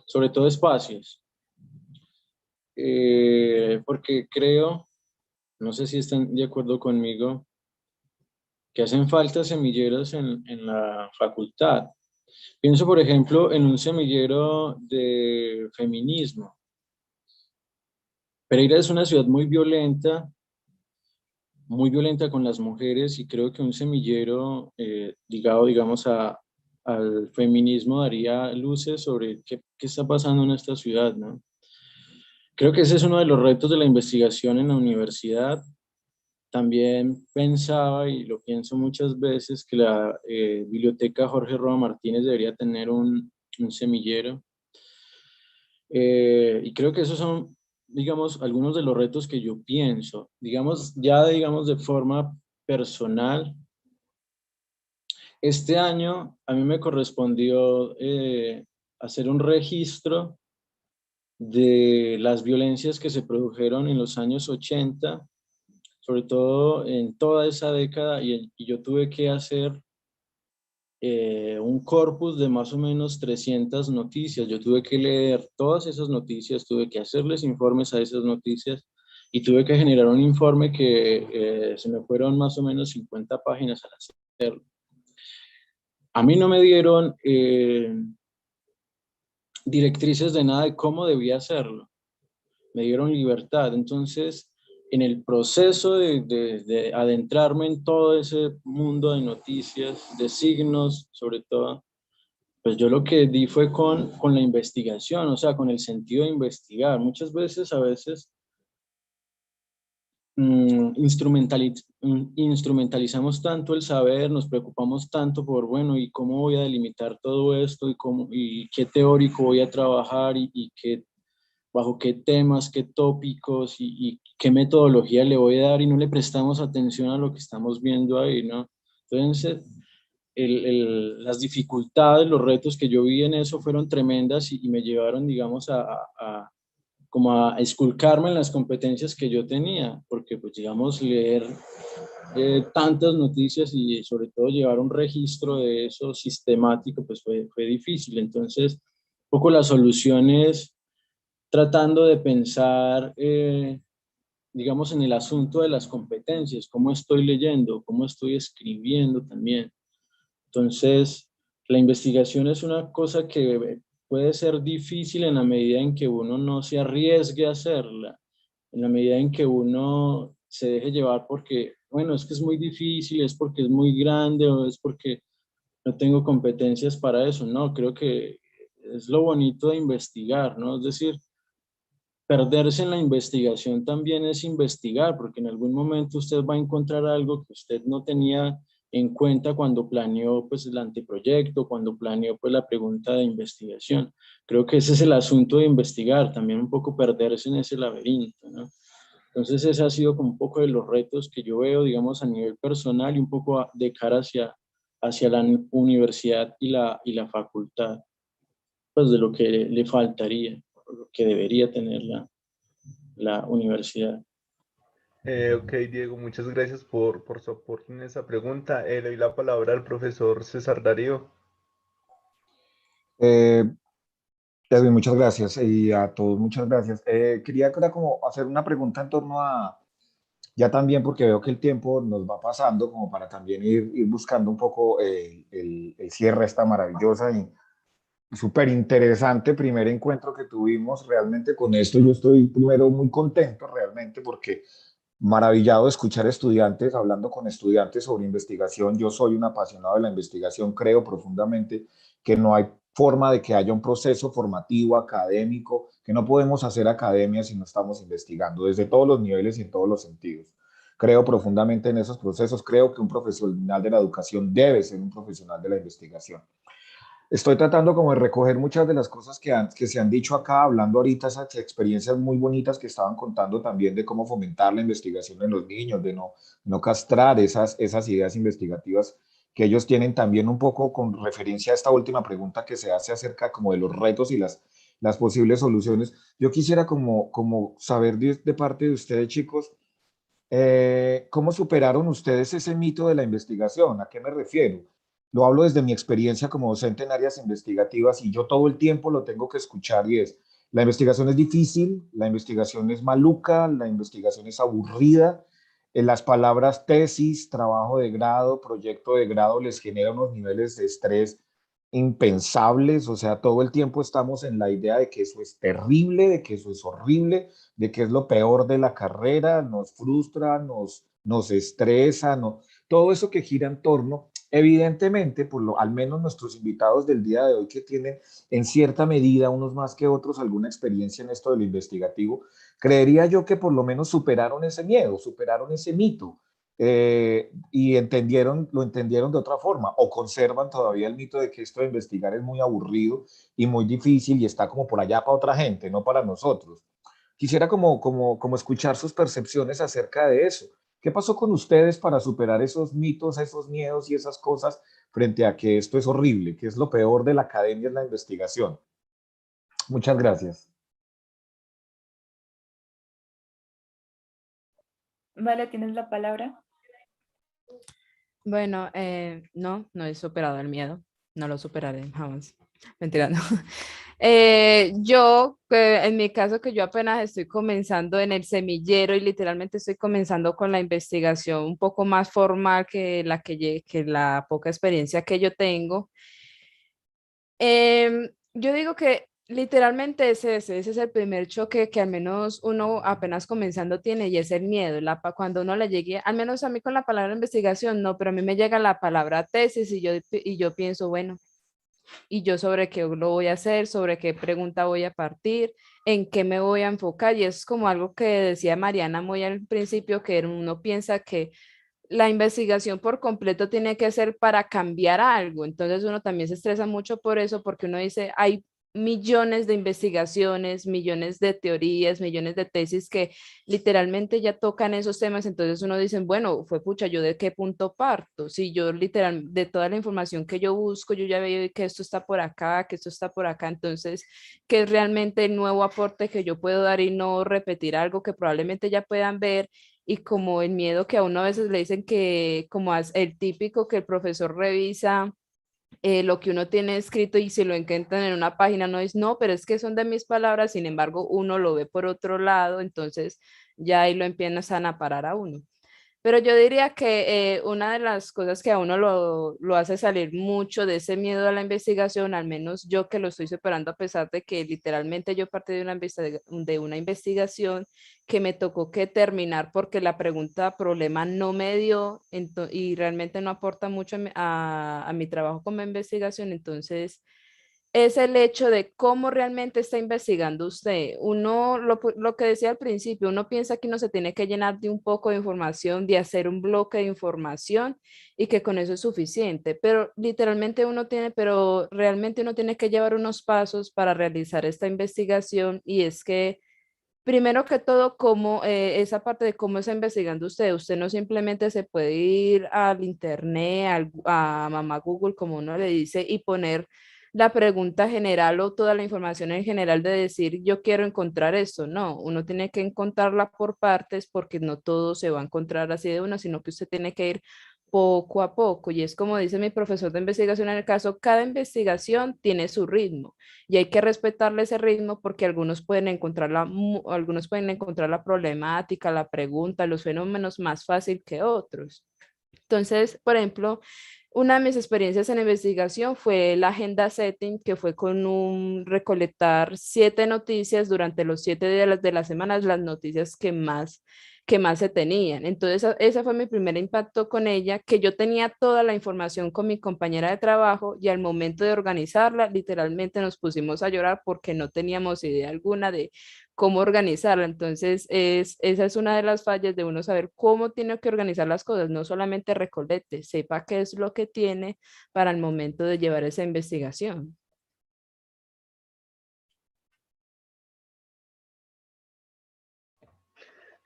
sobre todo espacios, porque creo, no sé si están de acuerdo conmigo, que hacen falta semilleros en la facultad. Pienso, por ejemplo, en un semillero de feminismo. Pereira es una ciudad muy violenta con las mujeres, y creo que un semillero ligado, digamos, al feminismo daría luces sobre qué está pasando en esta ciudad, ¿no? Creo que ese es uno de los retos de la investigación en la universidad. También pensaba, y lo pienso muchas veces, que la biblioteca Jorge Roa Martínez debería tener un semillero. Y creo que esos son, digamos, algunos de los retos que yo pienso. Digamos, de forma personal, este año a mí me correspondió hacer un registro de las violencias que se produjeron en los años 80, sobre todo en toda esa década, y yo tuve que hacer un corpus de más o menos 300 noticias. Yo tuve que leer todas esas noticias, tuve que hacerles informes a esas noticias, y tuve que generar un informe que se me fueron más o menos 50 páginas al hacerlo. A mí no me dieron directrices de nada de cómo debía hacerlo. Me dieron libertad. Entonces, en el proceso de adentrarme en todo ese mundo de noticias, de signos, sobre todo, pues yo lo que di fue con la investigación, o sea, con el sentido de investigar. Muchas veces, instrumentalizamos tanto el saber, nos preocupamos tanto por, bueno, ¿y cómo voy a delimitar todo esto? ¿Y qué teórico voy a trabajar? ¿Y bajo qué temas, qué tópicos y qué metodología le voy a dar? Y no le prestamos atención a lo que estamos viendo ahí, ¿no? Entonces, las dificultades, los retos que yo vi en eso fueron tremendas, y me llevaron, digamos, como a esculcarme en las competencias que yo tenía, porque, pues, digamos, leer tantas noticias y sobre todo llevar un registro de eso sistemático, pues fue difícil. Entonces, un poco las soluciones tratando de pensar, digamos, en el asunto de las competencias, cómo estoy leyendo, cómo estoy escribiendo también. Entonces, la investigación es una cosa que puede ser difícil en la medida en que uno no se arriesgue a hacerla, en la medida en que uno se deje llevar porque, bueno, es que es muy difícil, es porque es muy grande, o es porque no tengo competencias para eso. No, creo que es lo bonito de investigar, ¿no? Es decir, perderse en la investigación también es investigar, porque en algún momento usted va a encontrar algo que usted no tenía en cuenta cuando planeó, pues, el anteproyecto, cuando planeó, pues, la pregunta de investigación. Creo que ese es el asunto de investigar, también un poco perderse en ese laberinto, ¿no? Entonces ese ha sido como un poco de los retos que yo veo, digamos, a nivel personal, y un poco de cara hacia la universidad y la facultad, pues de lo que le faltaría, lo que debería tener la universidad. Ok, Diego, muchas gracias por su aporte en esa pregunta. Le doy la palabra al profesor César Darío. Edwin, muchas gracias y a todos muchas gracias. Quería ahora como hacer una pregunta en torno a, ya también porque veo que el tiempo nos va pasando, como para también ir buscando un poco el cierre a esta maravillosa y súper interesante primer encuentro que tuvimos realmente con esto. Yo estoy primero muy contento realmente porque maravillado de escuchar estudiantes hablando con estudiantes sobre investigación. Yo soy un apasionado de la investigación, creo profundamente que no hay forma de que haya un proceso formativo, académico, que no podemos hacer academia si no estamos investigando desde todos los niveles y en todos los sentidos. Creo profundamente en esos procesos, creo que un profesional de la educación debe ser un profesional de la investigación. Estoy tratando como de recoger muchas de las cosas que se han dicho acá, hablando ahorita esas experiencias muy bonitas que estaban contando también de cómo fomentar la investigación en los niños, de no castrar esas ideas investigativas que ellos tienen también un poco con referencia a esta última pregunta que se hace acerca como de los retos y las posibles soluciones. Yo quisiera como saber de parte de ustedes, chicos, ¿cómo superaron ustedes ese mito de la investigación? ¿A qué me refiero? Lo hablo desde mi experiencia como docente en áreas investigativas y yo todo el tiempo lo tengo que escuchar y es, la investigación es difícil, la investigación es maluca, la investigación es aburrida, las palabras tesis, trabajo de grado, proyecto de grado les genera unos niveles de estrés impensables, o sea, todo el tiempo estamos en la idea de que eso es terrible, de que eso es horrible, de que es lo peor de la carrera, nos frustra, nos estresa, todo eso que gira en torno, evidentemente, al menos nuestros invitados del día de hoy que tienen en cierta medida, unos más que otros, alguna experiencia en esto del investigativo, creería yo que por lo menos superaron ese miedo, superaron ese mito. Y lo entendieron de otra forma, o conservan todavía el mito de que esto de investigar es muy aburrido y muy difícil y está como por allá para otra gente, no para nosotros. Quisiera como escuchar sus percepciones acerca de eso. ¿Qué pasó con ustedes para superar esos mitos, esos miedos y esas cosas frente a que esto es horrible, que es lo peor de la academia en la investigación? Muchas gracias. Vale, tienes la palabra. Bueno, no he superado el miedo, no lo superaré jamás. Mentira, no. Yo, en mi caso, que yo apenas estoy comenzando en el semillero y literalmente estoy comenzando con la investigación un poco más formal que la poca experiencia que yo tengo. Yo digo que literalmente ese es el primer choque que al menos uno apenas comenzando tiene y es el miedo. Cuando uno le llegue, al menos a mí con la palabra investigación, no, pero a mí me llega la palabra tesis y yo pienso, bueno, ¿y yo sobre qué lo voy a hacer? ¿Sobre qué pregunta voy a partir? ¿En qué me voy a enfocar? Y es como algo que decía Mariana muy al principio, que uno piensa que la investigación por completo tiene que ser para cambiar algo. Entonces uno también se estresa mucho por eso, porque uno dice, hay millones de investigaciones, millones de teorías, millones de tesis que literalmente ya tocan esos temas. Entonces uno dice, bueno, fue pucha, ¿yo de qué punto parto? Si yo literal, de toda la información que yo busco, yo ya veo que esto está por acá, que esto está por acá. Entonces, ¿qué es realmente el nuevo aporte que yo puedo dar y no repetir algo que probablemente ya puedan ver? Y como el miedo que a uno a veces le dicen que como el típico que el profesor revisa lo que uno tiene escrito y si lo encuentran en una página no es no, pero es que son de mis palabras, sin embargo uno lo ve por otro lado, entonces ya ahí lo empiezan a parar a uno. Pero yo diría que una de las cosas que a uno lo hace salir mucho de ese miedo a la investigación, al menos yo que lo estoy superando a pesar de que literalmente yo partí de una investigación que me tocó que terminar porque la pregunta problema no me dio y realmente no aporta mucho a mi trabajo como investigación, entonces es el hecho de cómo realmente está investigando usted. Uno, lo que decía al principio, uno piensa que uno se tiene que llenar de un poco de información, de hacer un bloque de información y que con eso es suficiente, pero literalmente pero realmente uno tiene que llevar unos pasos para realizar esta investigación y es que primero que todo, cómo, esa parte de cómo está investigando usted. Usted no simplemente se puede ir al internet, a mamá Google, como uno le dice, y poner la pregunta general o toda la información en general de decir, yo quiero encontrar esto. No, uno tiene que encontrarla por partes porque no todo se va a encontrar así de una, sino que usted tiene que ir poco a poco. Y es como dice mi profesor de investigación en el caso, cada investigación tiene su ritmo y hay que respetarle ese ritmo porque algunos pueden encontrar la problemática, la pregunta, los fenómenos más fácil que otros. Entonces, por ejemplo, una de mis experiencias en investigación fue la agenda setting, que fue con un recolectar 7 noticias durante los 7 días de las semanas, las noticias que más se tenían. Entonces, ese fue mi primer impacto con ella, que yo tenía toda la información con mi compañera de trabajo y al momento de organizarla, literalmente nos pusimos a llorar porque no teníamos idea alguna de cómo organizarla. Entonces, esa es una de las fallas de uno saber cómo tiene que organizar las cosas, no solamente recolecte, sepa qué es lo que tiene para el momento de llevar esa investigación.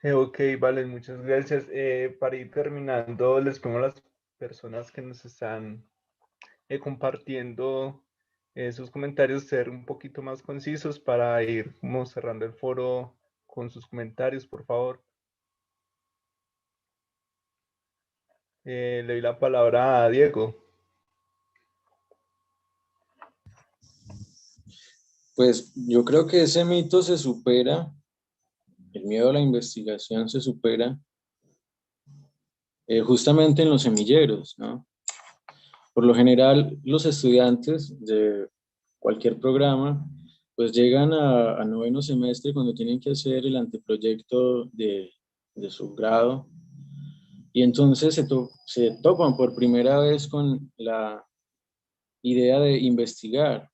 Ok, vale, muchas gracias. Para ir terminando, les pongo a las personas que nos están compartiendo sus comentarios ser un poquito más concisos para ir como cerrando el foro con sus comentarios, por favor. Le doy la palabra a Diego. Pues yo creo que ese mito se supera, el miedo a la investigación se supera justamente en los semilleros, ¿no? Por lo general, los estudiantes de cualquier programa, pues llegan a noveno semestre cuando tienen que hacer el anteproyecto de su grado y entonces se topan por primera vez con la idea de investigar.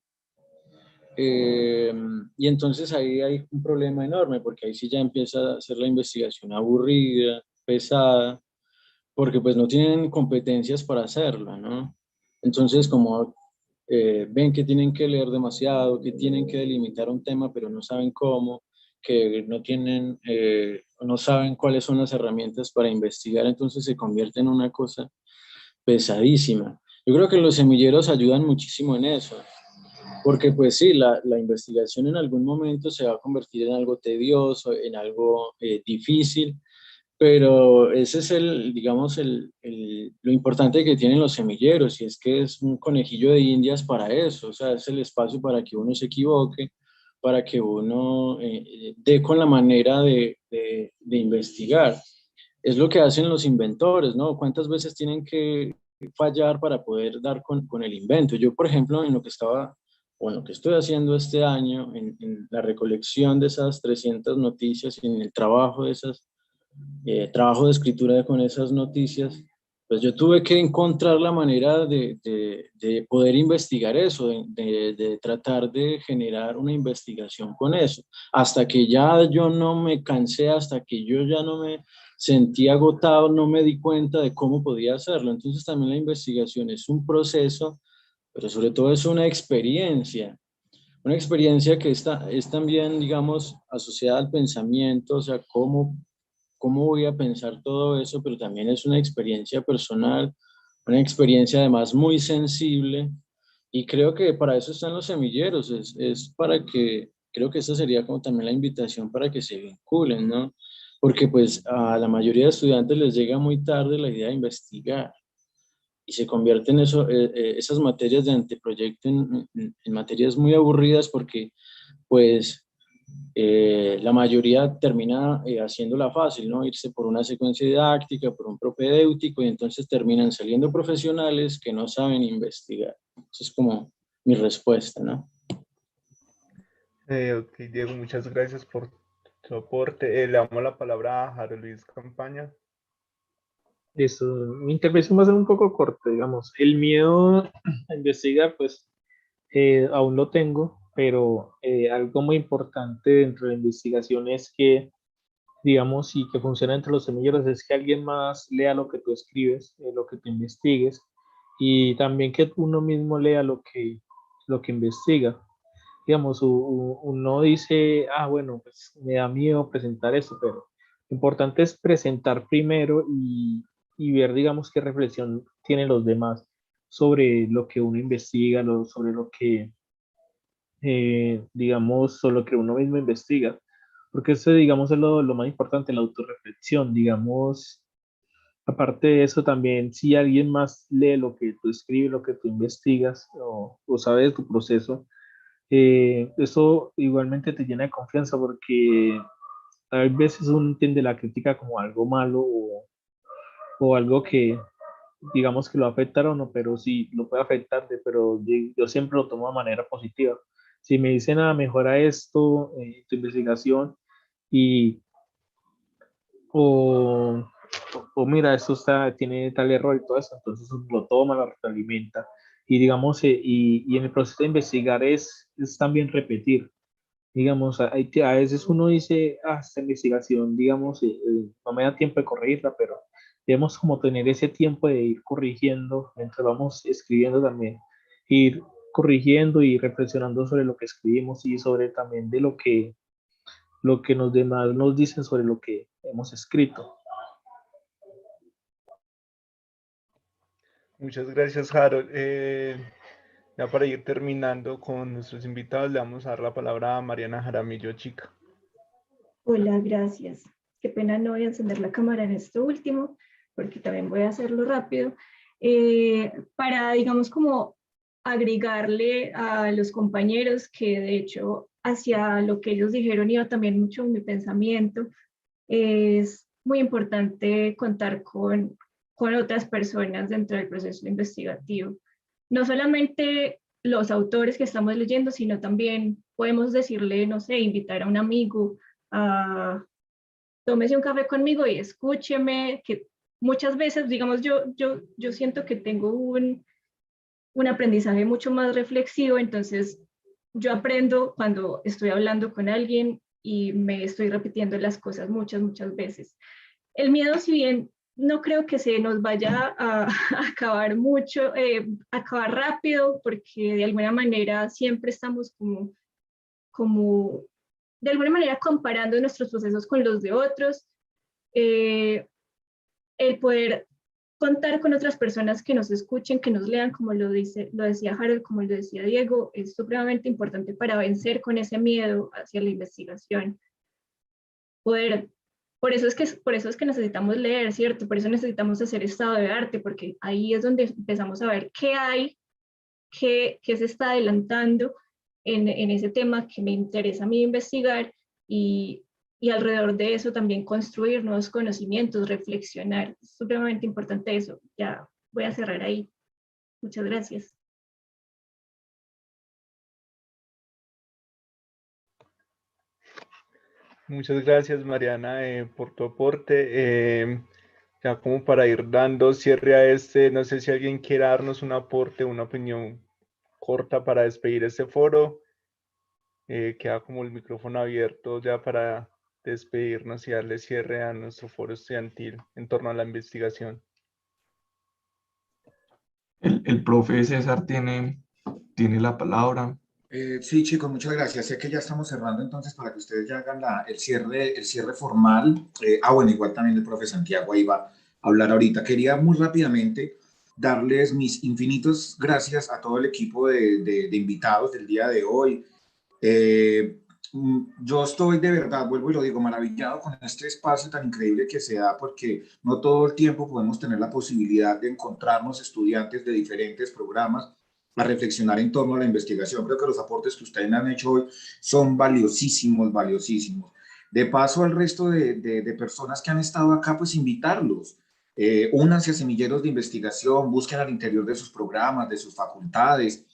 Y entonces ahí hay un problema enorme porque ahí sí ya empieza a ser la investigación aburrida, pesada, porque pues no tienen competencias para hacerla, ¿no? Entonces como ven que tienen que leer demasiado, que tienen que delimitar un tema pero no saben cómo, que no tienen, no saben cuáles son las herramientas para investigar, entonces se convierte en una cosa pesadísima. Yo creo que los semilleros ayudan muchísimo en eso. Porque pues sí, la investigación en algún momento se va a convertir en algo tedioso, en algo difícil, pero ese es digamos, lo importante que tienen los semilleros, y es que es un conejillo de indias para eso, o sea, es el espacio para que uno se equivoque, para que uno dé con la manera de investigar. Es lo que hacen los inventores, ¿no? ¿Cuántas veces tienen que fallar para poder dar con el invento? Yo, por ejemplo, en lo que estaba, o en lo que estoy haciendo este año, en la recolección de esas 300 noticias y en el trabajo de esas trabajo de escritura con esas noticias, pues yo tuve que encontrar la manera de poder investigar eso, de tratar de generar una investigación con eso, hasta que ya yo no me cansé, hasta que yo ya no me sentí agotado, no me di cuenta de cómo podía hacerlo. Entonces también la investigación es un proceso, pero sobre todo es una experiencia que es también, digamos, asociada al pensamiento, o sea, cómo voy a pensar todo eso, pero también es una experiencia personal, una experiencia además muy sensible, y creo que para eso están los semilleros, es para que, creo que esa sería como también la invitación para que se vinculen, ¿no? Porque pues a la mayoría de estudiantes les llega muy tarde la idea de investigar y se convierten esas materias de anteproyecto en materias muy aburridas porque pues la mayoría termina haciéndola fácil, ¿no? Irse por una secuencia didáctica, por un propedéutico, y entonces terminan saliendo profesionales que no saben investigar. Esa es como mi respuesta, ¿no? Ok, Diego, muchas gracias por tu aporte. Le damos la palabra a Jaro Luis Campaña. Eso, mi intervención va a ser un poco corta, digamos. El miedo a investigar, pues aún lo tengo, pero algo muy importante dentro de la investigación es que, digamos, y que funciona entre los semilleros, es que alguien más lea lo que tú escribes, lo que tú investigues, y también que uno mismo lea lo que investiga. digamos, uno dice, ah, bueno, pues me da miedo presentar eso, pero lo importante es presentar primero y ver, digamos, qué reflexión tienen los demás sobre lo que uno investiga, sobre lo que, digamos, sobre lo que uno mismo investiga. Porque eso, digamos, es lo más importante, la autorreflexión, digamos. Aparte de eso, también si alguien más lee lo que tú escribes, lo que tú investigas o sabe de tu proceso, eso igualmente te llena de confianza porque a veces uno entiende la crítica como algo malo o algo que digamos que lo va a afectar o no, pero sí lo puede afectar, pero yo siempre lo tomo de manera positiva. Si me dicen, ah, mejora esto, tu investigación y o, o mira, esto tiene tal error y todo eso, entonces uno lo toma, lo retroalimenta. Y digamos, y en el proceso de investigar es también repetir. Digamos, a veces uno dice, ah, esta investigación, digamos, no me da tiempo de corregirla, pero debemos como tener ese tiempo de ir corrigiendo mientras vamos escribiendo también, ir corrigiendo y reflexionando sobre lo que escribimos y sobre también de lo que los demás nos dicen sobre lo que hemos escrito. Muchas gracias, Harold. Ya para ir terminando con nuestros invitados, le vamos a dar la palabra a Mariana Jaramillo, chica. Hola, gracias. Qué pena no voy a encender la cámara en esto último, porque también voy a hacerlo rápido. Para, digamos, como agregarle a los compañeros que de hecho hacia lo que ellos dijeron iba también mucho mi pensamiento, es muy importante contar con otras personas dentro del proceso investigativo. No solamente los autores que estamos leyendo, sino también podemos decirle, no sé, invitar a un amigo a tómese un café conmigo y escúcheme, que muchas veces, digamos, yo siento que tengo un aprendizaje mucho más reflexivo, entonces yo aprendo cuando estoy hablando con alguien y me estoy repitiendo las cosas muchas veces. El miedo, si bien no creo que se nos vaya a acabar mucho, acabar rápido, porque de alguna manera siempre estamos como de alguna manera comparando nuestros procesos con los de otros, el poder contar con otras personas que nos escuchen, que nos lean, como lo decía Harold, como lo decía Diego, es supremamente importante para vencer con ese miedo hacia la investigación. Por eso es que necesitamos leer, ¿cierto? Por eso necesitamos hacer estado de arte, porque ahí es donde empezamos a ver qué hay, qué se está adelantando en ese tema que me interesa a mí investigar y alrededor de eso también construir nuevos conocimientos, reflexionar. Es supremamente importante eso. Ya voy a cerrar ahí. Muchas gracias. Muchas gracias, Mariana, por tu aporte. Ya como para ir dando cierre a no sé si alguien quiere darnos un aporte, una opinión corta para despedir este foro. Queda como el micrófono abierto ya para despedirnos y darle cierre a nuestro foro estudiantil en torno a la investigación. El profe César tiene la palabra. Sí, chicos, muchas gracias. Sé que ya estamos cerrando, entonces, para que ustedes ya hagan el cierre formal. Bueno, igual también el profe Santiago ahí va a hablar ahorita. Quería muy rápidamente darles mis infinitas gracias a todo el equipo de invitados del día de hoy. Yo estoy de verdad, vuelvo y lo digo, maravillado con este espacio tan increíble que se da, porque no todo el tiempo podemos tener la posibilidad de encontrarnos estudiantes de diferentes programas a reflexionar en torno a la investigación. Creo que los aportes que ustedes han hecho hoy son valiosísimos. De paso, al resto de personas que han estado acá, pues invitarlos. Únanse a semilleros de investigación, busquen al interior de sus programas, de sus facultades,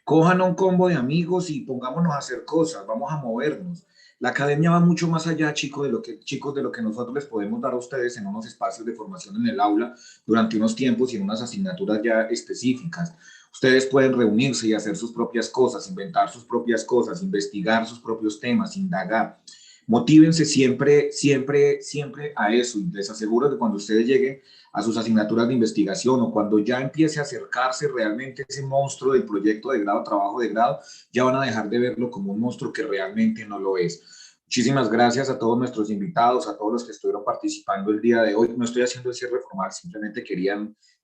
cojan a un combo de amigos y pongámonos a hacer cosas, vamos a movernos. La academia va mucho más allá, chicos, de lo que nosotros les podemos dar a ustedes en unos espacios de formación en el aula durante unos tiempos y en unas asignaturas ya específicas. Ustedes pueden reunirse y hacer sus propias cosas, inventar sus propias cosas, investigar sus propios temas, indagar. Motívense siempre, siempre, siempre a eso. Y les aseguro que cuando ustedes lleguen a sus asignaturas de investigación o cuando ya empiece a acercarse realmente ese monstruo del proyecto de grado, trabajo de grado, ya van a dejar de verlo como un monstruo que realmente no lo es. Muchísimas gracias a todos nuestros invitados, a todos los que estuvieron participando el día de hoy. No estoy haciendo el cierre formal, simplemente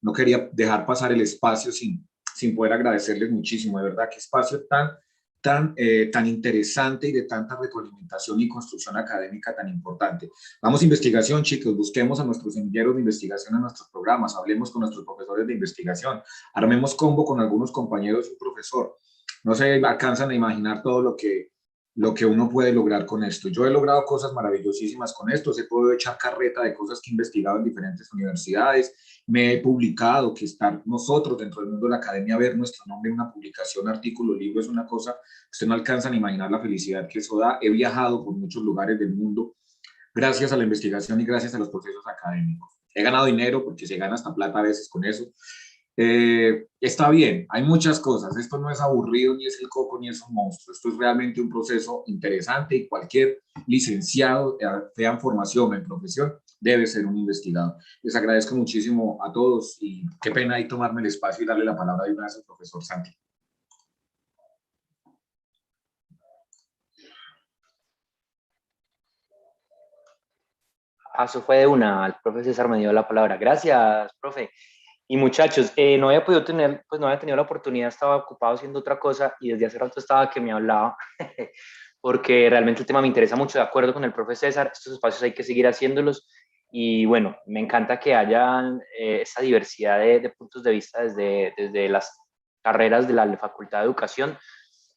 no quería dejar pasar el espacio sin poder agradecerles muchísimo. De verdad, qué espacio tan interesante y de tanta retroalimentación y construcción académica tan importante. Vamos a investigación, chicos, busquemos a nuestros semilleros de investigación en nuestros programas, hablemos con nuestros profesores de investigación, armemos combo con algunos compañeros y un profesor. No se alcanzan a imaginar todo lo que uno puede lograr con esto. Yo he logrado cosas maravillosísimas con esto, he podido echar carreta de cosas que he investigado en diferentes universidades, me he publicado, que estar nosotros dentro del mundo de la academia, ver nuestro nombre en una publicación, artículo, libro, es una cosa, usted no alcanza a imaginar la felicidad que eso da. He viajado por muchos lugares del mundo gracias a la investigación y gracias a los procesos académicos. He ganado dinero porque se gana hasta plata a veces con eso. Está bien, hay muchas cosas, esto no es aburrido, ni es el coco, ni es un monstruo, esto es realmente un proceso interesante y cualquier licenciado, sea en formación o en profesión, debe ser un investigador. Les agradezco muchísimo a todos y qué pena ahí tomarme el espacio y darle la palabra de una vez al profesor Santi. Eso fue de una, el profe César me dio la palabra. Gracias, profe. Y muchachos, no había podido tener, pues no había tenido la oportunidad, estaba ocupado haciendo otra cosa y desde hace rato estaba que me hablaba, porque realmente el tema me interesa mucho, de acuerdo con el profe César, estos espacios hay que seguir haciéndolos y bueno, me encanta que haya esa diversidad de puntos de vista desde las carreras de la Facultad de Educación,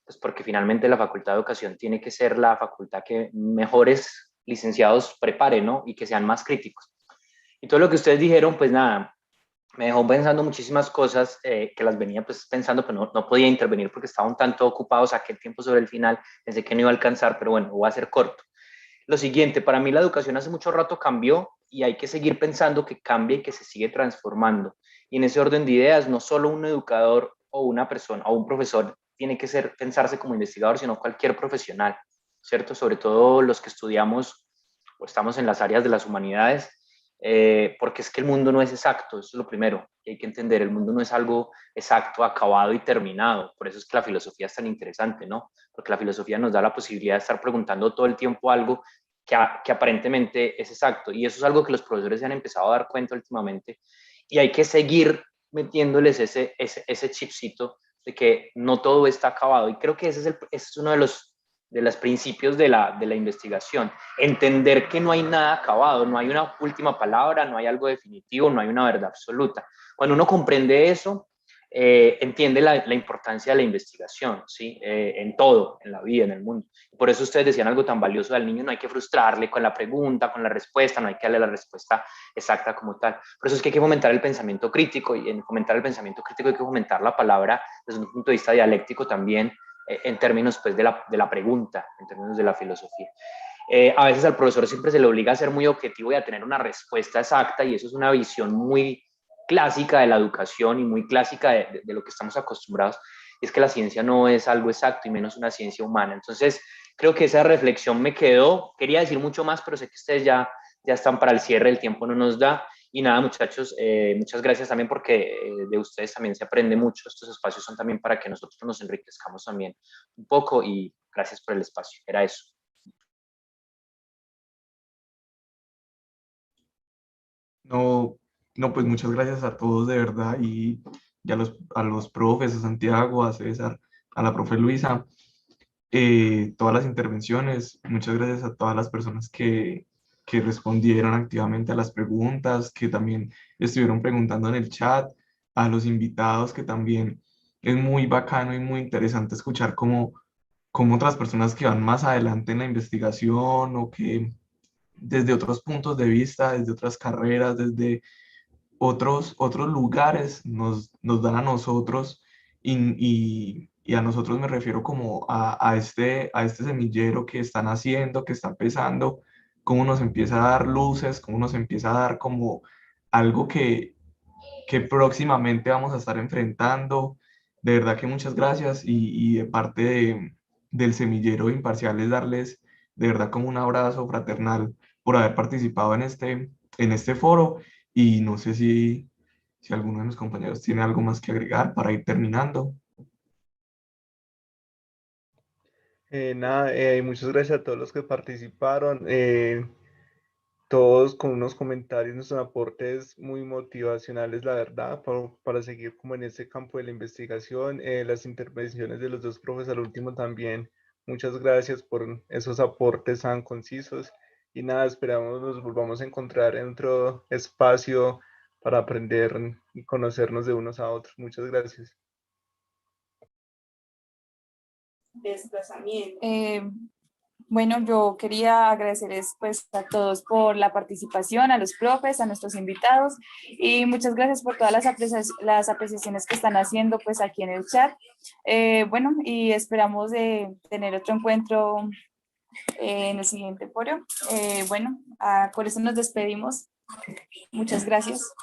pues porque finalmente la Facultad de Educación tiene que ser la facultad que mejores licenciados prepare, ¿no? Y que sean más críticos. Y todo lo que ustedes dijeron, pues nada, me dejó pensando muchísimas cosas que las venía pues pensando, pero no podía intervenir porque estaba un tanto ocupado, saqué el tiempo sobre el final, pensé que no iba a alcanzar, pero bueno, voy a ser corto. Lo siguiente, para mí la educación hace mucho rato cambió y hay que seguir pensando que cambia y que se sigue transformando. Y en ese orden de ideas, no solo un educador o una persona o un profesor tiene que pensarse como investigador, sino cualquier profesional, ¿cierto? Sobre todo los que estudiamos o estamos en las áreas de las humanidades, porque es que el mundo no es exacto, eso es lo primero, y hay que entender, el mundo no es algo exacto, acabado y terminado, por eso es que la filosofía es tan interesante, ¿no? Porque la filosofía nos da la posibilidad de estar preguntando todo el tiempo algo que aparentemente es exacto, y eso es algo que los profesores se han empezado a dar cuenta últimamente, y hay que seguir metiéndoles ese chipcito de que no todo está acabado, y creo que ese es uno de los principios de la investigación, entender que no hay nada acabado, no hay una última palabra, no hay algo definitivo, no hay una verdad absoluta. Cuando uno comprende eso, entiende la importancia de la investigación, ¿sí? En todo, en la vida, en el mundo. Por eso ustedes decían algo tan valioso del niño, no hay que frustrarle con la pregunta, con la respuesta, no hay que darle la respuesta exacta como tal. Por eso es que hay que fomentar el pensamiento crítico, y en fomentar el pensamiento crítico hay que fomentar la palabra desde un punto de vista dialéctico también, en términos pues, de la pregunta, en términos de la filosofía. A veces al profesor siempre se le obliga a ser muy objetivo y a tener una respuesta exacta, y eso es una visión muy clásica de la educación y muy clásica de lo que estamos acostumbrados, es que la ciencia no es algo exacto y menos una ciencia humana. Entonces, creo que esa reflexión me quedó. Quería decir mucho más, pero sé que ustedes ya están para el cierre, el tiempo no nos da. Y nada, muchachos, muchas gracias también porque de ustedes también se aprende mucho. Estos espacios son también para que nosotros nos enriquezcamos también un poco, y gracias por el espacio. Era eso. No, pues muchas gracias a todos de verdad y a los profes, a Santiago, a César, a la profe Luisa, todas las intervenciones. Muchas gracias a todas las personas que respondieron activamente a las preguntas, que también estuvieron preguntando en el chat, a los invitados, que también es muy bacano y muy interesante escuchar cómo otras personas que van más adelante en la investigación o que desde otros puntos de vista, desde otras carreras, desde otros lugares nos dan a nosotros y a nosotros me refiero como a este semillero que están haciendo, que está empezando, cómo nos empieza a dar luces, cómo nos empieza a dar como algo que próximamente vamos a estar enfrentando. De verdad que muchas gracias y de parte del semillero Imparcial es darles de verdad como un abrazo fraternal por haber participado en este foro, y no sé si alguno de mis compañeros tiene algo más que agregar para ir terminando. Nada, muchas gracias a todos los que participaron, todos con unos comentarios, unos aportes muy motivacionales, la verdad, para seguir como en este campo de la investigación, las intervenciones de los dos profes al último también. Muchas gracias por esos aportes tan concisos, y nada, esperamos nos volvamos a encontrar en otro espacio para aprender y conocernos de unos a otros. Muchas gracias. Desplazamiento. Bueno, yo quería agradecerles pues a todos por la participación, a los profes, a nuestros invitados, y muchas gracias por todas las apreciaciones que están haciendo pues aquí en el chat. Bueno, y esperamos de tener otro encuentro en el siguiente foro. Bueno, por eso nos despedimos. Muchas gracias.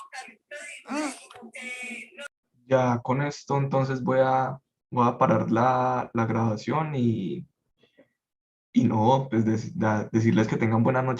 Ya con esto entonces voy a parar la grabación, y no, pues decirles que tengan buena noche.